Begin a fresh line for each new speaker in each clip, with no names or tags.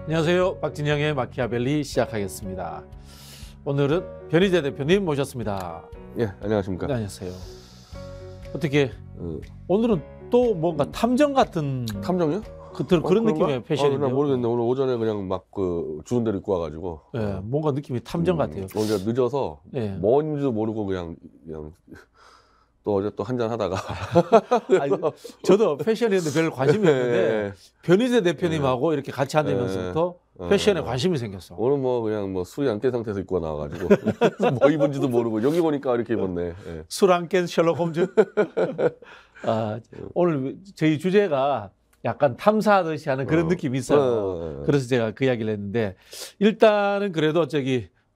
안녕하세요. 박진영의 마키아벨리 시작하겠습니다. 오늘은 변희재 대표님 모셨습니다.
예, 안녕하십니까.
네, 안녕하세요. 어떻게 오늘은 또 뭔가 탐정 같은
탐정이요?
그런 느낌의 패션인데요.
난 모르겠네. 오늘 오전에 그냥 막 주는 대로 입고 와가지고.
네, 뭔가 느낌이 탐정 같아요.
오늘 늦어서
네.
뭔지도 모르고 그냥 또 어제 또 한잔 하다가.
아니, 저도 패션에는 별 관심이 없는데 변희재 대표님하고 이렇게 같이 앉으면서부터 패션에 관심이 생겼어.
오늘 뭐 그냥 뭐 술이 안 깬 상태에서 입고 나와가지고 뭐 입은지도 모르고 여기 보니까 이렇게 입었네. 예.
술 안 깬 셜록 홈즈. 오늘 저희 주제가 약간 탐사하듯이 하는 그런 느낌이 있어요. 그래서 제가 그 이야기를 했는데 일단은 그래도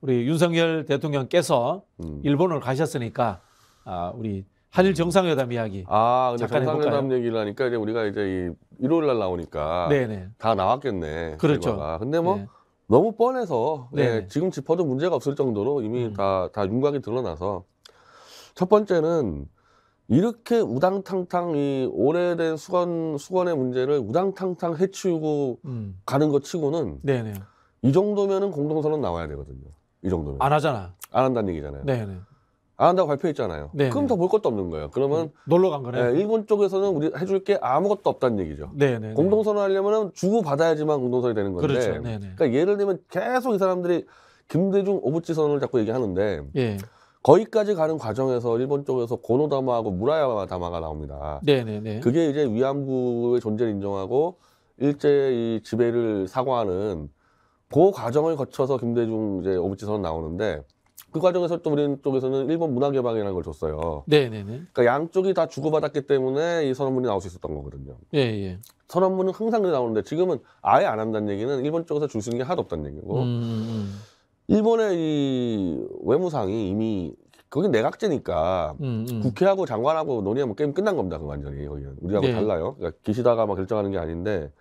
우리 윤석열 대통령께서 일본을 가셨으니까 우리 한일 정상회담 이야기.
근데
잠깐
정상회담 얘기를 하니까 이제 우리가 이제 일요일 날 나오니까
네네.
다 나왔겠네.
그렇죠.
결과가. 근데 뭐
네.
너무 뻔해서
네네.
지금 짚어도 문제가 없을 정도로 이미 다 윤곽이 드러나서 첫 번째는 이렇게 우당탕탕 이 오래된 수건의 문제를 우당탕탕 해치우고 가는 것 치고는
네네.
이 정도면은 공동선언 나와야 되거든요. 이 정도면.
안 하잖아.
안 한다는 얘기잖아요.
네네.
안 한다고 발표했잖아요.
네네.
그럼 더 볼 것도 없는 거예요. 그러면
놀러 간 거네.
일본 쪽에서는 우리 해줄 게 아무것도 없다는 얘기죠.
네네.
공동선언 하려면은 주고 받아야지만 공동선이 되는 건데.
그렇죠. 네네.
그러니까 예를 들면 계속 이 사람들이 김대중 오부치 선언을 자꾸 얘기하는데
예.
거기까지 가는 과정에서 일본 쪽에서 고노다마하고 무라야마다마가 나옵니다.
네네네.
그게 이제 위안부의 존재를 인정하고 일제히 지배를 사과하는 그 과정을 거쳐서 김대중 이제 오부치 선언 나오는데 그 과정에서 또 우리 쪽에서는 일본 문화개방이라는 걸 줬어요.
네네네.
그러니까 양쪽이 다 주고받았기 때문에 이 선언문이 나올 수 있었던 거거든요.
예예.
선언문은 항상 그래 나오는데 지금은 아예 안 한다는 얘기는 일본 쪽에서 줄 수 있는 게 하나도 없다는 얘기고 일본의 이 외무상이 이미 거긴 내각제니까 국회하고 장관하고 논의하면 게임 끝난 겁니다. 그 완전히 거기는 우리하고
네.
달라요. 그러니까 기시다가 막 결정하는 게 아닌데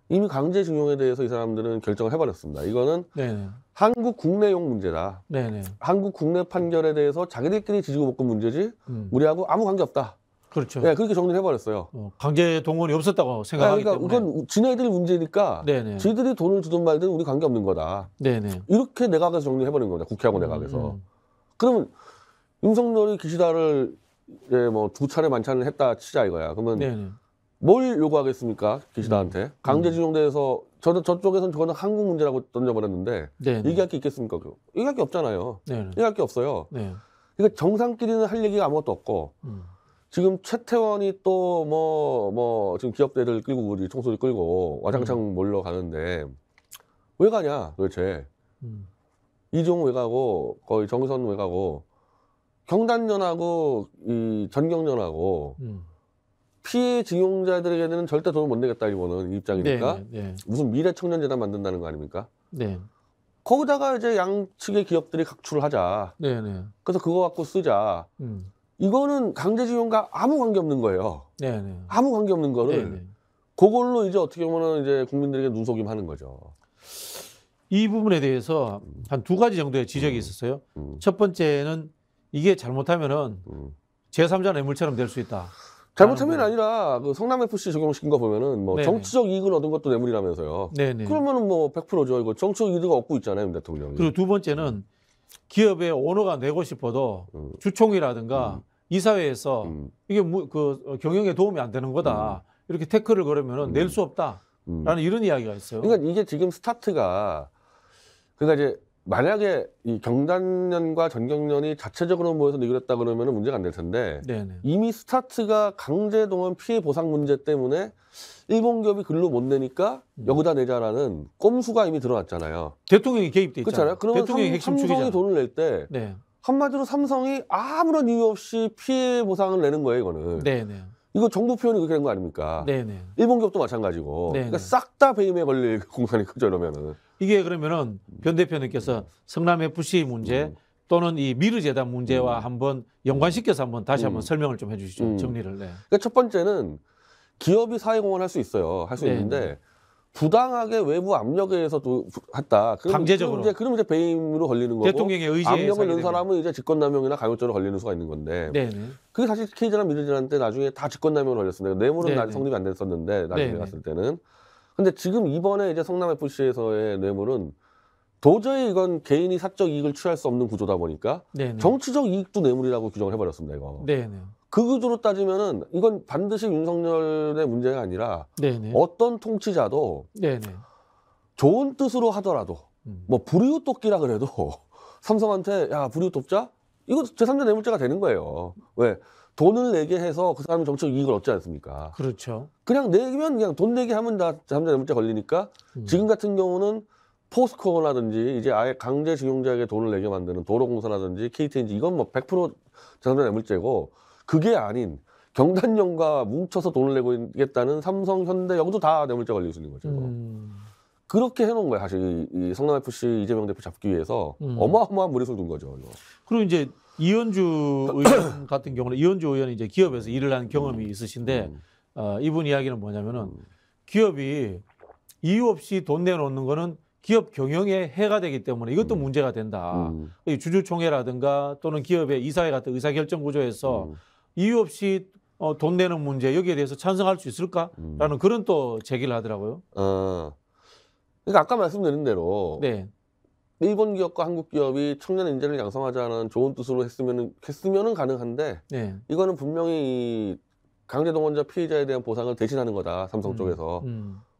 이미 강제징용에 대해서 이 사람들은 결정을 해버렸습니다. 이거는
네네.
한국 국내용 문제다.
네네.
한국 국내 판결에 대해서 자기들끼리 지지고 볶은 문제지 우리하고 아무 관계 없다.
그렇죠.
네, 그렇게 정리를 해버렸어요.
강제 동원이 없었다고 생각하기
그러니까
때문에.
그건 지네들 문제니까
네네.
지들이 돈을 주든 말든 우리 관계 없는 거다.
네네.
이렇게 내각에서 정리해버린 겁니다. 국회하고 내각에서. 그러면 윤석열이 기시다를 뭐 두 차례 만찬을 했다 치자 이거야. 그러면
네네.
뭘 요구하겠습니까? 기시다한테. 강제징용대에서 저쪽에서는 저거는 한국 문제라고 던져버렸는데
네네.
얘기할 게 있겠습니까? 얘기할 게 없잖아요.
네네.
얘기할 게 없어요.
네.
그러니까 정상끼리는 할 얘기가 아무것도 없고 지금 최태원이 또 지금 기업대들 끌고 우리 총소리 끌고 와장창 몰러 가는데 왜 가냐 도대체. 이종 왜 가고 거의 정선 왜 가고 경단련하고 이 전경련하고 피해 징용자들에게는 절대 돈을 못 내겠다 일본은 이 입장이니까
네.
무슨 미래청년재단 만든다는 거 아닙니까?
네.
거기다가 이제 양측의 기업들이 각출을 하자.
네네.
그래서 그거 갖고 쓰자. 이거는 강제징용과 아무 관계 없는 거예요.
네네.
아무 관계 없는 거를
네네.
그걸로 이제 어떻게 보면 이제 국민들에게 눈속임 하는 거죠.
이 부분에 대해서 한 두 가지 정도의 지적이 있었어요. 첫 번째는 이게 잘못하면은 제3자 뇌물처럼 될 수 있다.
잘못하면 아니라 그 성남FC 적용시킨 거 보면은 뭐
네네.
정치적 이익을 얻은 것도 뇌물이라면서요.
네네.
그러면은 뭐 100%죠. 이거 정치적 이익을 얻고 있잖아요, 대통령이.
그리고 두 번째는 기업의 오너가 내고 싶어도 주총이라든가 이사회에서 이게 경영에 도움이 안 되는 거다. 이렇게 태클을 걸으면은 낼 수 없다라는 이런 이야기가 있어요.
그러니까 이게 지금 스타트가 그러니까 이제 만약에 이 경단련과 전경련이 자체적으로 모여서 내그랬다 그러면은 문제가 안 될 텐데
네네.
이미 스타트가 강제동원 피해 보상 문제 때문에 일본 기업이 글로 못 내니까 여기다 내자라는 꼼수가 이미 드러났잖아요.
대통령이 개입돼 있잖아요.
그렇잖아요. 그러면
대통령이 핵심
삼성이
축이잖아요.
돈을 낼 때
네.
한마디로 삼성이 아무런 이유 없이 피해 보상을 내는 거예요, 이거는.
네네.
이거 정부 표현이 그렇게 된 거 아닙니까?
네네.
일본 기업도 마찬가지고.
네네.
그러니까 싹 다 배임에 걸릴 공산이 크죠, 이러면은.
이게 그러면은 변 대표님께서 성남 FC 문제 또는 이 미르 재단 문제와 한번 연관시켜서 한번 다시 한번 설명을 좀 해주시죠. 정리를. 네.
그러니까 첫 번째는 기업이 사회공헌 할 수 있어요. 할 수
네네.
있는데 부당하게 외부 압력에 의해서도 했다.
강제적으로.
그럼 이제 배임으로 걸리는 거고.
대통령의 의지에
압력을 넣은
의사게
사람은 이제 직권남용이나 강요죄로 걸리는 수가 있는 건데.
네네.
그게 사실 K제나 미르제나 때 나중에 다 직권남용으로 걸렸습니다. 뇌물은
네네.
아직 성립이 안 됐었는데 나중에
네네.
갔을 때는. 근데 지금 이번에 이제 성남FC에서의 뇌물은 도저히 이건 개인이 사적 이익을 취할 수 없는 구조다 보니까
네네.
정치적 이익도 뇌물이라고 규정을 해버렸습니다, 이거.
네네.
그 구조로 따지면은 이건 반드시 윤석열의 문제가 아니라
네네.
어떤 통치자도
네네.
좋은 뜻으로 하더라도 뭐 불이웃 돕기라 그래도 삼성한테 야 불이웃 돕자? 이거 제3자 뇌물죄가 되는 거예요. 왜? 돈을 내게 해서 그 사람이 정치적 이익을 얻지 않습니까?
그렇죠.
그냥 내면 그냥 돈 내게 하면 다 제3자 뇌물죄 걸리니까 지금 같은 경우는 포스코라든지 이제 아예 강제징용자에게 돈을 내게 만드는 도로공사라든지 KTNG 이건 뭐 100% 제3자 뇌물죄고 그게 아닌 경단련과 뭉쳐서 돈을 내고 있겠다는 삼성, 현대 여기도 다 뇌물죄 걸릴 수 있는 거죠. 그렇게 해놓은 거야 사실 이 성남FC 이재명 대표 잡기 위해서 어마어마한 무리수를 둔 거죠. 이거.
그리고 이제 이현주 의원 같은 경우는 이현주 의원이 이제 기업에서 일을 한 경험이 있으신데 이분 이야기는 뭐냐면은 기업이 이유 없이 돈 내놓는 거는 기업 경영에 해가 되기 때문에 이것도 문제가 된다. 이 주주총회라든가 또는 기업의 이사회 같은 의사결정 구조에서 이유 없이 돈 내는 문제 여기에 대해서 찬성할 수 있을까라는 그런 또 제기를 하더라고요.
그러니까 아까 말씀드린 대로
네.
일본 기업과 한국 기업이 청년 인재를 양성하자는 좋은 뜻으로 했으면은 가능한데
네.
이거는 분명히 이 강제동원자 피해자에 대한 보상을 대신하는 거다 삼성 쪽에서.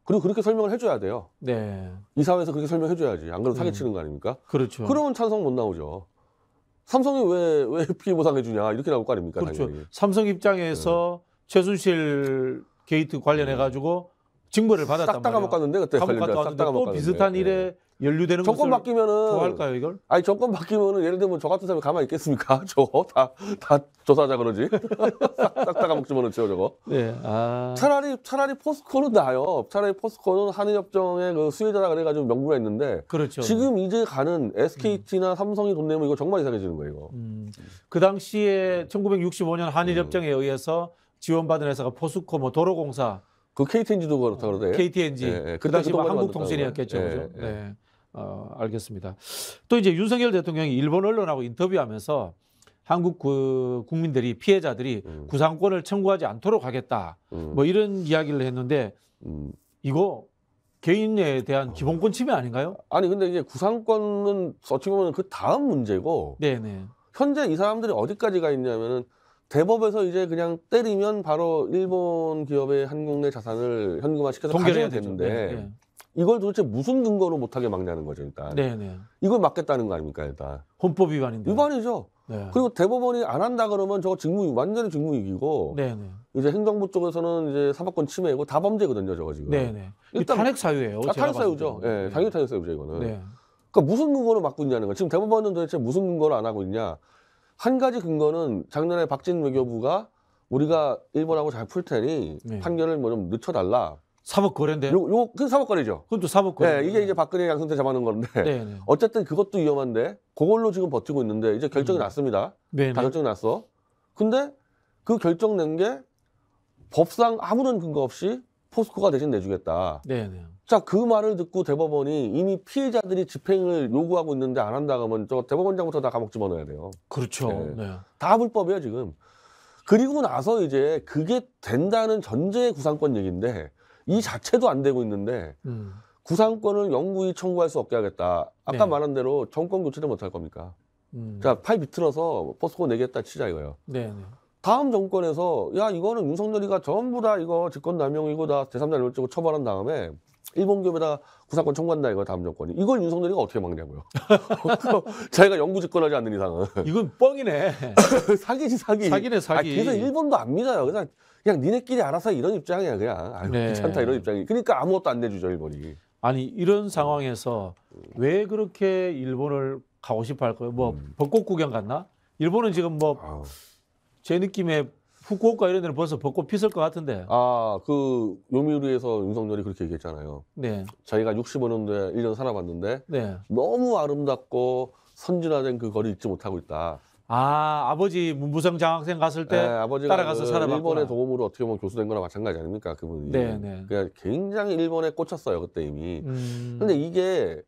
그리고 그렇게 설명을 해줘야 돼요.
네.
이사회에서 그렇게 설명해줘야지. 안 그러면 사기치는 거 아닙니까?
그렇죠.
그러면 찬성 못 나오죠. 삼성이 왜 피해 보상해주냐 이렇게 나올 거 아닙니까?
그렇죠.
당연히.
삼성 입장에서 최순실 게이트 관련해가지고 징벌을 받았단
싹 다
말이에요.
감옥 갔는데 그때
감옥 갔다 왔는데 또 비슷한 일에 연루되는
정권
것을
바뀌면은
좋아할까요 이걸?
아니 정권 바뀌면은 예를 들면 저 같은 사람이 가만히 있겠습니까? 저거 다 조사하자 그러지. 싹 다 감옥 집어넣죠 저거.
네. 아.
차라리 포스코는 나요. 차라리 포스코는 한일협정의 그 수혜자라 그래가지고 명분이 있는데.
그렇죠.
지금 이제 가는 SKT나 삼성이 돈 내면 이거 정말 이상해지는 거예요. 이거.
그 당시에 1965년 한일협정에 의해서 지원받은 회사가 포스코, 뭐 도로공사,
그 KTNG도 그렇다 그러대.
KTNG.
예,
그 당시 뭐
그동안
한국통신이었겠죠.
만들었다고요.
그죠?
예, 예.
네. 알겠습니다. 또 이제 윤석열 대통령이 일본 언론하고 인터뷰하면서 한국 그 국민들이 피해자들이 구상권을 청구하지 않도록 하겠다. 뭐 이런 이야기를 했는데 이거 개인에 대한 기본권 침해 아닌가요?
아니 근데 이게 구상권은 어찌 보면 그 다음 문제고
네네.
현재 이 사람들이 어디까지 가 있냐면은 대법에서 이제 그냥 때리면 바로 일본 기업의 한국 내 자산을 현금화시켜서 가져야 되는데
네.
이걸 도대체 무슨 근거로 못하게 막냐는 거죠 일단.
네네.
이걸 막겠다는 거 아닙니까 일단.
헌법 위반인데.
위반이죠.
네.
그리고 대법원이 안 한다 그러면 저거 완전히 직무유기고
네네.
이제 행정부 쪽에서는 이제 사법권 침해고 다 범죄거든요 저거 지금.
네네.
일단
탄핵 사유예요.
탄핵 사유죠. 예, 당연히 탄핵 사유죠 이거는.
네.
그러니까 무슨 근거로 막고 있냐는 거. 지금 대법원은 도대체 무슨 근거로 안 하고 있냐. 한 가지 근거는 작년에 박진 외교부가 우리가 일본하고 잘 풀 테니
네.
판결을 뭐 좀 늦춰달라.
사법거래인데.
그 사법거래죠.
그것도 사법거래.
네, 이게 이제 박근혜 양승태 잡아놓은 건데.
네네.
어쨌든 그것도 위험한데 그걸로 지금 버티고 있는데 이제 결정이 났습니다.
네네.
다 결정이 났어. 근데 그 결정 낸 게 법상 아무런 근거 없이 포스코가 대신 내주겠다.
네네.
자, 그 말을 듣고 대법원이 이미 피해자들이 집행을 요구하고 있는데 안 한다 그러면 저 대법원장부터 다 감옥 집어넣어야 돼요.
그렇죠.
네.
네.
다 불법이에요, 지금. 그리고 나서 이제 그게 된다는 전제의 구상권 얘기인데 이 자체도 안 되고 있는데 구상권을 영구히 청구할 수 없게 하겠다. 아까
네.
말한 대로 정권 교체를 못할 겁니까? 자, 팔 비틀어서 포스코 내겠다 치자 이거예요.
네네.
다음 정권에서 야 이거는 윤석열이가 전부 다 이거 직권남용이고 다 제3자 뇌물죄고 처벌한 다음에 일본 기업에다 구상권 청구한다 이거 다음 정권이. 이걸 윤석열이가 어떻게 막냐고요. 자기가 영구 집권하지 않는 이상은.
이건 뻥이네.
사기지 사기.
사기네 사기.
그래서 일본도 안 믿어요. 그냥 니네끼리 알아서 이런 입장이야 그냥. 아유,
네.
귀찮다 이런 입장이. 그러니까 아무것도 안 내주죠 일본이.
아니 이런 상황에서 왜 그렇게 일본을 가고 싶어 할 거예요? 뭐 벚꽃 구경 갔나? 일본은 지금 뭐 제 느낌에 후쿠오카 이런 데는 벌써 벚꽃 피었을 것 같은데.
그 요미우리에서 윤석열이 그렇게 얘기했잖아요.
네.
자기가 65년도에 1년 살아봤는데
네.
너무 아름답고 선진화된 그 거리 잊지 못하고 있다.
아버지 문부성 장학생 갔을 때
아버지가
따라가서 살아봤구나.
일본의 도움으로 어떻게 보면 교수된 거나 마찬가지 아닙니까 그분이.
네.
그러니까 굉장히 일본에 꽂혔어요 그때 이미. 근데 이게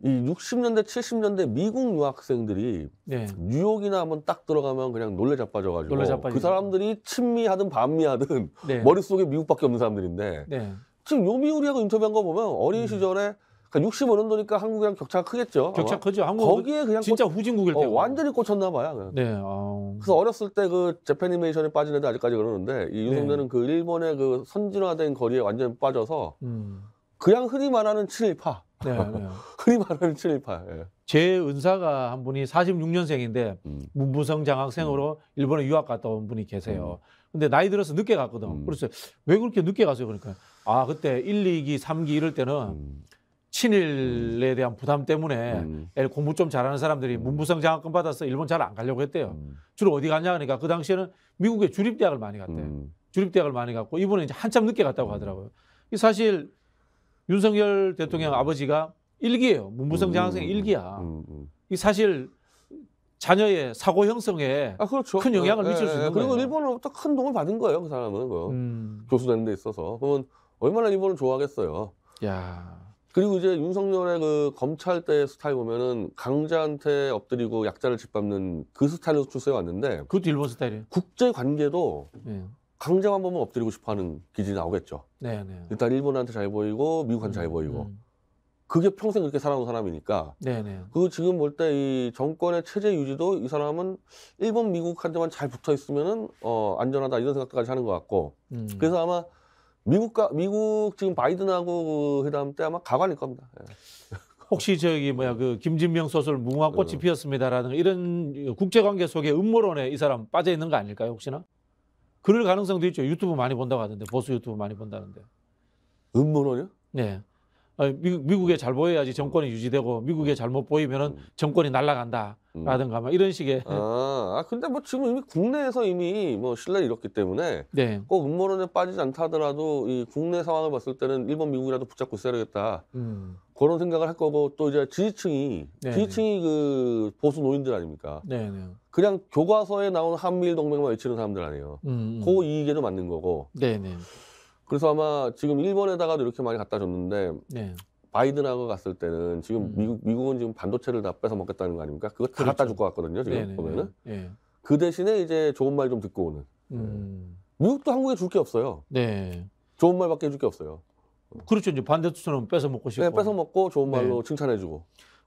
이 60년대 70년대 미국 유학생들이
네.
뉴욕이나 한번 딱 들어가면 그냥 놀래 자빠져가지고
놀래 자빠지죠.
그 사람들이 친미하든 반미하든
네.
머릿속에 미국밖에 없는 사람들인데
네.
지금 요미우리하고 인터뷰한 거 보면 어린 시절에 그러니까 65년도니까 한국이랑 격차가 크겠죠.
격차
아마.
크죠. 한국
거기에 그냥
진짜 후진국일 때
완전히 꽂혔나 봐요. 그냥.
네.
그래서 어렸을 때 그 재패니메이션에 빠진 애들 아직까지 그러는데 이 윤석열은
네.
그 일본의 그 선진화된 거리에 완전히 빠져서 그냥 흔히 말하는 친일파.
네, 네.
흔히 말하는 친일파. 예.
제 은사가 한 분이 46년생인데 문부성 장학생으로 일본에 유학 갔다 온 분이 계세요. 근데 나이 들어서 늦게 갔거든. 그래서 왜 그렇게 늦게 갔어요? 그러니까 아 그때 1, 2기, 3기 이럴 때는 친일에 대한 부담 때문에 공부 좀 잘하는 사람들이 문부성 장학금 받아서 일본 잘 안 가려고 했대요. 주로 어디 갔냐 하니까 그 당시에는 미국의 주립대학을 많이 갔대요. 주립대학을 많이 갔고 이분은 이제 한참 늦게 갔다고 하더라고요. 사실 윤석열 대통령 아버지가 일기예요. 문부성 장학생의 일기야. 이 사실 자녀의 사고 형성에
그렇죠.
큰 영향을 미칠 수 있는
그리고
거예요.
일본으로부터 큰 도움을 받은 거예요. 그 사람은 뭐. 교수 되는 데 있어서. 그러면 얼마나 일본을 좋아하겠어요.
야.
그리고 이제 윤석열의 그 검찰 때 스타일 보면은 강자한테 엎드리고 약자를 짓밟는 그 스타일로 출세해 왔는데
그것도 일본 스타일이에요.
국제 관계도
네.
강자만 한 번만 엎드리고 싶어하는 기질이 나오겠죠.
네, 네.
일단 일본한테 잘 보이고 미국한테 잘 보이고 그게 평생 그렇게 살아온 사람이니까.
네, 네.
그 지금 볼 때 이 정권의 체제 유지도 이 사람은 일본 미국한테만 잘 붙어 있으면은 안전하다 이런 생각까지 하는 것 같고. 그래서 아마 미국 지금 바이든하고 그 회담 때 아마 가관일 겁니다. 예.
혹시 저기 그 김진명 소설 무궁화 꽃이 피었습니다라는 이런 국제관계 속에 음모론에 이 사람 빠져 있는 거 아닐까요? 혹시나? 그럴 가능성도 있죠. 유튜브 많이 본다고 하던데 보수 유튜브 많이 본다는데.
음모론이요?
네. 미국에 잘 보여야지 정권이 유지되고 미국에 잘못 보이면은 정권이 날아간다라든가 막 이런 식의.
근데 뭐 지금 이미 국내에서 이미 뭐 신뢰를 잃었기 때문에
네.
꼭 음모론에 빠지지 않다 하더라도 이 국내 상황을 봤을 때는 일본 미국이라도 붙잡고 있어야 되겠다. 그런 생각을 할 거고 또 이제 지지층이 그 보수 노인들 아닙니까?
네, 네.
그냥 교과서에 나오는 한미일 동맹만 외치는 사람들 아니에요. 그 이익에도 맞는 거고.
네, 네.
그래서 아마 지금 일본에다가도 이렇게 많이 갖다 줬는데
네.
바이든하고 갔을 때는 지금 미국은 지금 반도체를 다 뺏어 먹겠다는 거 아닙니까? 그거 다 갖다 줄 것 같거든요. 지금
네네.
보면은.
네.
그 대신에 이제 좋은 말 좀 듣고 오는. 미국도 한국에 줄 게 없어요.
네.
좋은 말밖에 해줄 게 없어요.
그렇죠. 이제 반대투는 뺏어 먹고 싶고.
네, 뺏어 먹고 좋은 말로 칭찬해주고.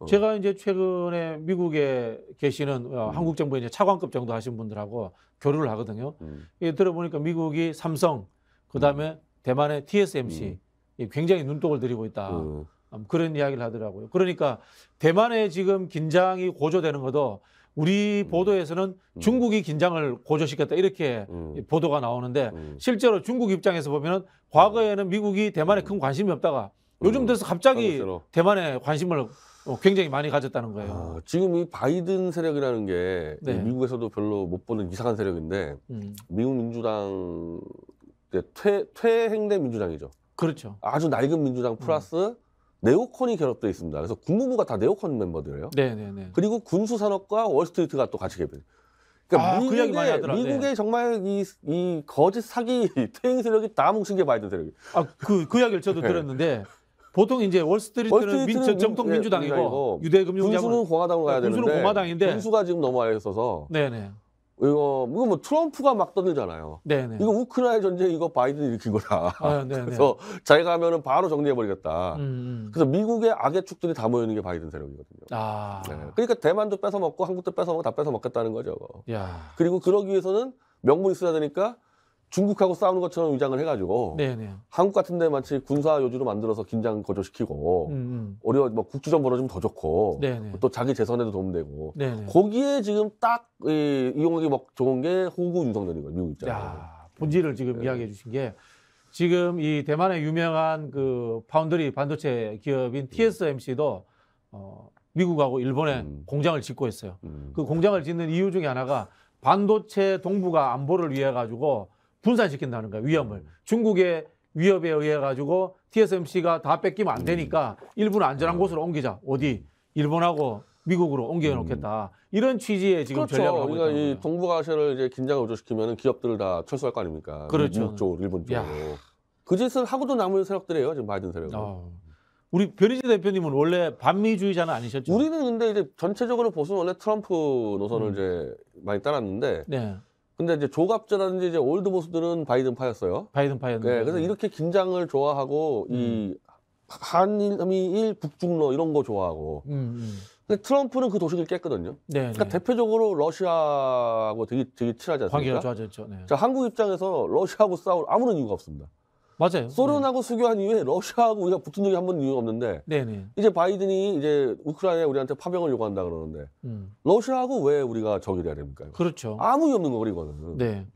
제가 이제 최근에 미국에 계시는 한국 정부의 이제 차관급 정도 하신 분들하고 교류를 하거든요. 예, 들어보니까 미국이 삼성, 그다음에 대만의 TSMC 굉장히 눈독을 들이고 있다. 그런 이야기를 하더라고요. 그러니까 대만의 지금 긴장이 고조되는 것도 우리 보도에서는 중국이 긴장을 고조시켰다 이렇게 보도가 나오는데 실제로 중국 입장에서 보면은 과거에는 미국이 대만에 큰 관심이 없다가 요즘 들어서 갑자기 대만에 관심을 굉장히 많이 가졌다는 거예요.
지금 이 바이든 세력이라는 게
네.
미국에서도 별로 못 보는 이상한 세력인데 미국 민주당 퇴행된 민주당이죠.
그렇죠.
아주 낡은 민주당 플러스 네오콘이 결합되어 있습니다. 그래서 국무부가 다 네오콘 멤버들이에요.
네네네.
그리고 군수산업과 월스트리트가 또 같이 개별. 그러니까
그 이야기 많이 하더라.
미국의 정말 이 거짓 사기 퇴행 세력이 다 뭉친 게 바이든 세력이.
그 이야기를 저도 들었는데 보통 이제 월스트리트는 정통 민주당이고 유대금융자본
군수는 공화당으로 가야 되는데
군수는 공화당인데
군수가 지금 넘어와 있어서.
네네.
이거 뭐 트럼프가 막 떠들잖아요.
네네.
이거 우크라이나 전쟁 이거 바이든이 일으킨 거다.
네네.
그래서 자기가 하면은 바로 정리해버리겠다. 그래서 미국의 악의 축들이 다 모여 있는 게 바이든 세력이거든요. 네. 그러니까 대만도 뺏어 먹고 한국도 뺏어 먹고 다 뺏어 먹겠다는 거죠.
야.
그리고 그러기 위해서는 명분이 있어야 되니까 중국하고 싸우는 것처럼 위장을 해가지고
네네.
한국 같은데 마치 군사 요주로 만들어서 긴장 고조시키고 오히려 뭐 국주전 벌어지면 더 좋고
네네.
또 자기 재선에도 도움되고
네네.
거기에 지금 딱 이용하기 좋은 게 호구 윤석열이거든요. 미국 입장에서.
본질을 지금 이야기해 주신 게 지금 이 대만의 유명한 그 파운드리 반도체 기업인 TSMC도 미국하고 일본에 공장을 짓고 있어요. 그 공장을 짓는 이유 중에 하나가 반도체 동북아 안보를 위해 가지고 분산시킨다는 거예요. 위험을. 중국의 위협에 의해 가지고 TSMC가 다 뺏기면 안 되니까 일부는 안전한 곳으로 옮기자. 어디? 일본하고 미국으로 옮겨 놓겠다. 이런 취지의 지금
그렇죠.
전략을 하고 있다는
그러니까
거예요.
이 동북아시아를 이제 긴장을 고조시키면 기업들을 다 철수할 거 아닙니까?
그렇죠.
미국 쪽으로, 일본 쪽으로. 그 짓을 하고도 남은 세력들이에요. 지금 바이든 세력은.
우리 변희재 대표님은 원래 반미주의자는 아니셨죠?
우리는 근데 이제 전체적으로 보수는 원래 트럼프 노선을 이제 많이 따랐는데
네.
근데 이제 조갑제라든지 이제 올드 보스들은 바이든 파였어요.
바이든 파였는데.
네, 그래서 이렇게 긴장을 좋아하고 이 한미일 북중러 이런 거 좋아하고. 근데 트럼프는 그 도식을 깼거든요.
네,
그러니까 대표적으로 러시아하고 되게 친하지 않습니까?
관계가 좋아졌죠. 네.
자, 한국 입장에서 러시아하고 싸울 아무런 이유가 없습니다.
맞아요.
소련하고 수교한 이후에 러시아하고 우리가 붙은 적이 한 번도 이유가 없는데
네네.
이제 바이든이 이제 우크라이나에 우리한테 파병을 요구한다 그러는데 러시아하고 왜 우리가 적이 돼야 됩니까?
그렇죠.
아무 이유 없는 거거든요, 이거는.
네.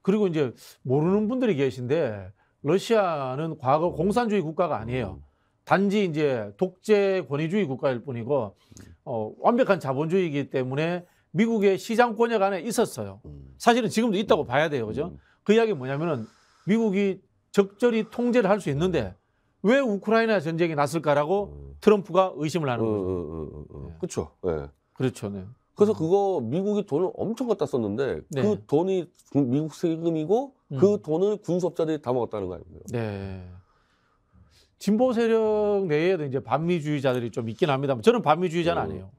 그리고 이제 모르는 분들이 계신데 러시아는 과거 공산주의 국가가 아니에요. 단지 이제 독재 권위주의 국가일 뿐이고 완벽한 자본주의이기 때문에 미국의 시장권역 안에 있었어요. 사실은 지금도 있다고 봐야 돼요, 그죠? 그 이야기 뭐냐면은 미국이 적절히 통제를 할 수 있는데 왜 우크라이나 전쟁이 났을까라고 트럼프가 의심을 하는 거죠.
그렇죠. 네.
그렇죠, 네.
그래서 그거 미국이 돈을 엄청 갖다 썼는데
네.
그 돈이 미국 세금이고 그 돈을 군수업자들이 다 먹었다는 거 아닙니까?
네. 진보 세력 내에도 이제 반미주의자들이 좀 있긴 합니다만 저는 반미주의자는 아니에요.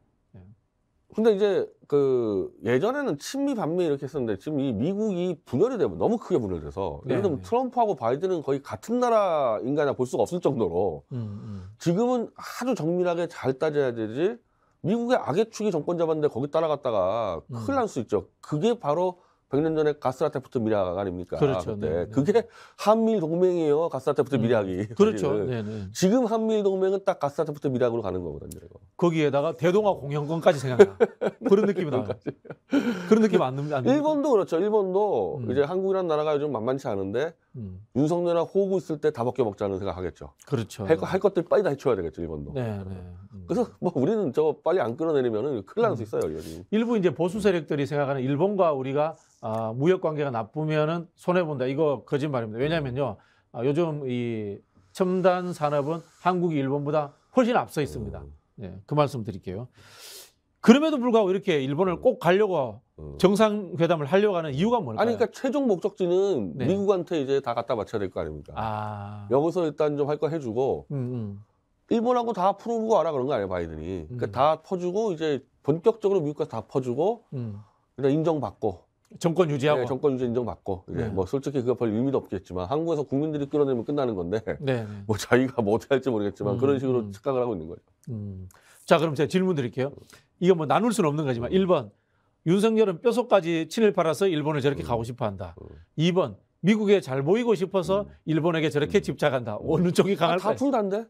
근데 이제 그 예전에는 친미 반미 이렇게 했었는데 지금 이 미국이 분열이 되면 너무 크게 분열돼서 예를 들면 트럼프하고 바이든은 거의 같은 나라 인간이라 볼 수가 없을 정도로 지금은 아주 정밀하게 잘 따져야 되지 미국의 악의 축이 정권 잡았는데 거기 따라갔다가 큰일 날 수 있죠. 그게 바로 100년 전에 가스라테프트 미락 아닙니까?
그렇죠.
그때.
네.
그게 한미일 동맹이에요. 가스라테프트 미락이.
그렇죠.
사실은.
네네.
지금 한미일 동맹은 딱 가스라테프트 미락으로 가는 거거든요. 이거.
거기에다가 대동아 공영권까지 생각나. 그런 느낌이 나요. 그런 느낌 안 듭니다.
일본도 그렇죠. 일본도 이제 한국이라는 나라가 요즘 만만치 않은데 윤석열이랑 호구 있을 때 다 벗겨 먹자는 생각하겠죠.
그렇죠.
할 것들 빨리 다 해쳐야 되겠죠. 일본도.
네.
그래서 뭐 우리는 저거 빨리 안 끌어내리면은 큰일 날 수 있어요. 여기.
일부 이제 보수 세력들이 생각하는 일본과 우리가 무역 관계가 나쁘면은 손해 본다. 이거 거짓말입니다. 왜냐면요. 요즘 이 첨단 산업은 한국이 일본보다 훨씬 앞서 있습니다. 네, 그 말씀 드릴게요. 그럼에도 불구하고 이렇게 일본을 꼭 가려고 정상회담을 하려고 하는 이유가 뭘까요?
아니, 그러니까 최종 목적지는
네.
미국한테 이제 다 갖다 바쳐야 될 거 아닙니까? 여기서 일단 좀 할 거 해주고, 일본하고 다 풀어보고 와라 그런 거 아니에요, 바이든이. 그러니까 다 퍼주고, 이제 본격적으로 미국까지 다 퍼주고, 일단 인정받고.
정권 유지하고.
네, 정권 유지 인정받고. 이제 뭐 솔직히 그거 별 의미도 없겠지만, 한국에서 국민들이 끌어내면 끝나는 건데, 뭐 자기가 뭐 어떻게 할지 모르겠지만, 그런 식으로 착각을 하고 있는 거죠.
자, 그럼 제가 질문 드릴게요. 이거 뭐 나눌 수는 없는 거지만 1번 윤석열은 뼈속까지 친일 팔아서 일본을 저렇게 가고 싶어 한다. 2번 미국에 잘 보이고 싶어서 일본에게 저렇게 집착한다. 어느 쪽이 강할까요?
다 둘 다인데?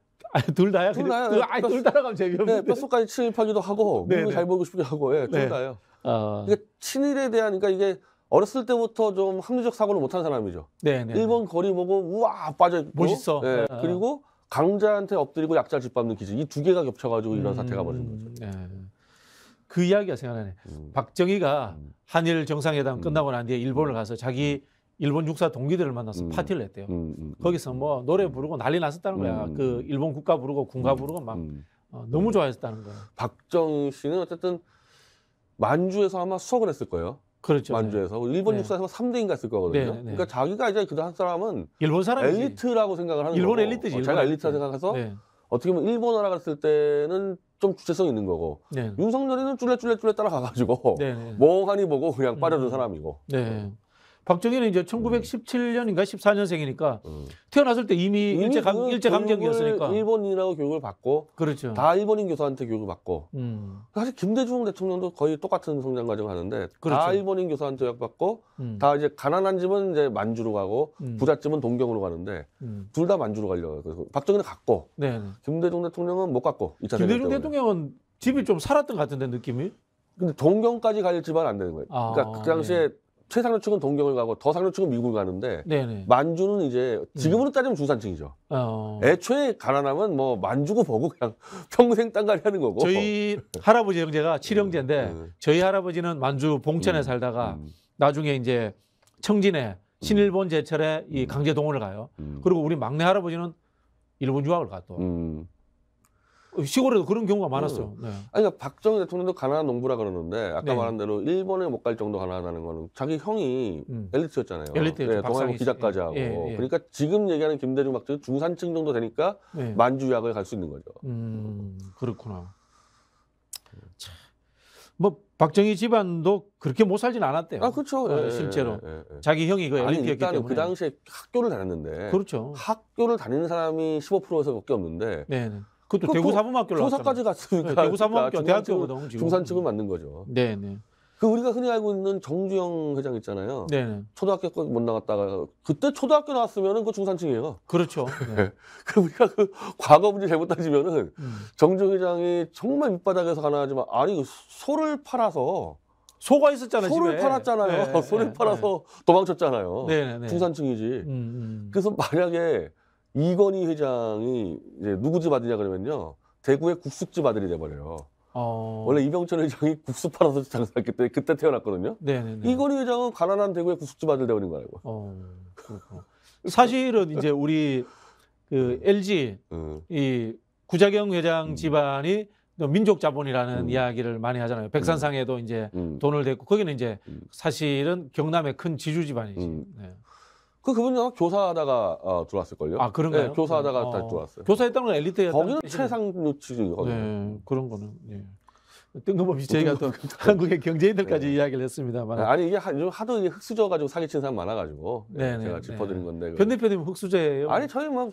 둘 다야?
둘 다야.
둘 다라고 하면 재미없는데.
네, 뼈속까지 친일파기도 하고 미국이 잘 보이고 싶게 하고 둘 다예요. 그러니까 친일에 대한 그러니까 이게 어렸을 때부터 좀 합리적 사고를 못한 사람이죠. 일본 거리 보고 우와 빠져있고
멋있어.
그리고 강자한테 엎드리고 약자 짓밟는 기질 이 두 개가 겹쳐가지고 이런 사태가 벌어진 거죠.
그 이야기가 생각나네. 박정희가 한일 정상회담 끝나고 난 뒤에 일본을 가서 자기 일본 육사 동기들을 만나서 파티를 했대요. 거기서 뭐 노래 부르고 난리 났었다는 거야. 그 일본 국가 부르고 군가 부르고 막 너무 좋아했다는 거야.
박정희 씨는 어쨌든 만주에서 아마 수석을 했을 거예요.
그렇죠.
만주에서 일본 육사에서 3대인가 했을 거거든요. 그러니까 자기가 이제 그 한 사람은
일본 사람이지.
엘리트라고 생각을 하는
일본
거고.
엘리트지.
자기가 엘리트라 생각해서 어떻게 보면 일본어라 갔을 때는 좀 주체성 있는 거고 윤석열이는 쭈레쭈레 따라가가지고 멍하니 보고 그냥 빠져든 사람이고.
박정희는 이제 1917년인가 14년생이니까 태어났을 때 이미 일제강점기였으니까
일본인이라고 교육을 받고
그렇죠.
다 일본인 교사한테 교육을 받고 사실 김대중 대통령도 거의 똑같은 성장 과정을 하는데 다 일본인 교사한테 교육 받고 다 이제 가난한 집은 이제 만주로 가고 부잣집은 동경으로 가는데 둘 다 만주로 가려고 그래서 박정희는 갔고 김대중 대통령은 못 갔고 2차 세계
김대중 대통령은 집이 좀 살았던 것 같은데 느낌이?
근데 동경까지 갈 집은 안 되는 거예요. 그러니까 그 당시에 최상류층은 동경을 가고 더 상류층은 미국을 가는데 만주는 이제 지금으로 따지면 중산층이죠. 애초에 가난하면 뭐 만주고 보고 그냥 평생 땅갈이 하는 거고.
저희 할아버지 형제가 칠형제인데 저희 할아버지는 만주 봉천에 살다가 나중에 이제 청진에 신일본 제철에 이 강제 동원을 가요. 그리고 우리 막내 할아버지는 일본 유학을 가 또. 시골에도 그런 경우가 많았어요.
아니, 그러니까 박정희 대통령도 가난한 농부라 그러는데 아까 말한 대로 일본에 못 갈 정도 가난하다는 거는 자기 형이 엘리트였잖아요. 동아일보 기자까지 하고. 그러니까 지금 얘기하는 김대중 박정희 중산층 정도 되니까 만주 유학을 갈 수 있는 거죠.
그렇구나. 자, 뭐 박정희 집안도 그렇게 못 살진 않았대요.
아, 그렇죠.
실제로 자기 형이 그
아니,
엘리트였기
일단
때문에.
그 당시에 학교를 다녔는데
그렇죠.
학교를 다니는 사람이 15%에서밖에 없는데
네. 그것도
그
대구 사범학교를
교사까지 갔으니까
네, 대구 사범학교
그러니까
대학교거든. 지금.
중산층은 맞는 거죠.
네, 네.
그 우리가 흔히 알고 있는 정주영 회장 있잖아요.
네, 네.
초등학교까지 못 나갔다가 그때 초등학교 나왔으면은 그 중산층이에요.
그렇죠. 네.
그 우리가 그 과거 문제 잘못 따지면은 정주영 회장이 정말 밑바닥에서 가난하지만 아니 그 소를 팔아서
소가 있었잖아요.
소를
집에.
팔았잖아요.
네,
소를
네,
팔아서 도망쳤잖아요.
네, 네, 네.
중산층이지. 그래서 만약에 이건희 회장이 이제 누구 집 아들이냐 그러면요. 대구의 국수집 아들이 돼버려요. 원래 이병철 회장이 국수 팔아서 장사했기 때문에 그때 태어났거든요.
네네네.
이건희 회장은 가난한 대구의 국수집 아들 되어버린 거예요.
그렇구나. 사실은 이제 우리 그 LG 이 구자경 회장 집안이 민족 자본이라는 이야기를 많이 하잖아요. 백산상에도 이제 돈을 댔고 거기는 이제 사실은 경남의 큰 지주 집안이지. 네.
그분이 아마 교사하다가 들어왔을걸요?
아, 그런가요?
네, 교사하다가 다시 들어왔어요.
교사했다는 건 엘리트였다.
거기는 최상류층이거든요.
네, 그런 거는. 네. 뜬금없이 저희가 또 한국의 경제인들까지 이야기를 했습니다만.
아니 이게 요즘 하도 이게 흙수저가지고 사기친 사람 많아가지고
네,
제가 짚어드린 건데.
변 대표님 흙수저예요?
아니 저희 뭐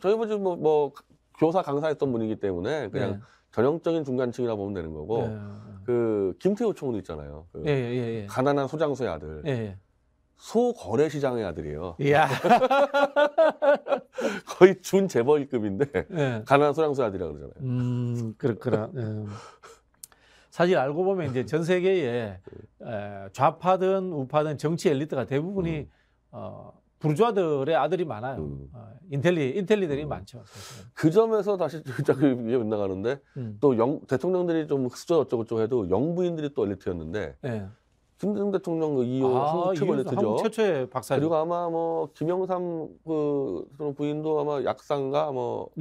교사 강사했던 분이기 때문에 그냥 전형적인 중간층이라 보면 되는 거고. 그 김태호 총리 있잖아요. 그 가난한 소장수의 아들. 소거래 시장의 아들이에요.
이야.
거의 준 재벌급인데 가난한 소장수의 아들이라고 그러잖아요.
그렇구나. 사실 알고 보면 이제 전 세계에 좌파든 우파든 정치 엘리트가 대부분이 부르주아들의 아들이 많아요. 인텔리들이 많죠. 사실은.
그 점에서 다시 이게 빗나가는데 또 대통령들이 좀 흑수저 어쩌고저쩌고 해도 영부인들이 또 엘리트였는데 김대중 대통령 그 이호 한국 최고 엘리트죠.
한국 최초의 박사.
그리고 아마 뭐 김영삼 그 부인도 아마 약사인가 뭐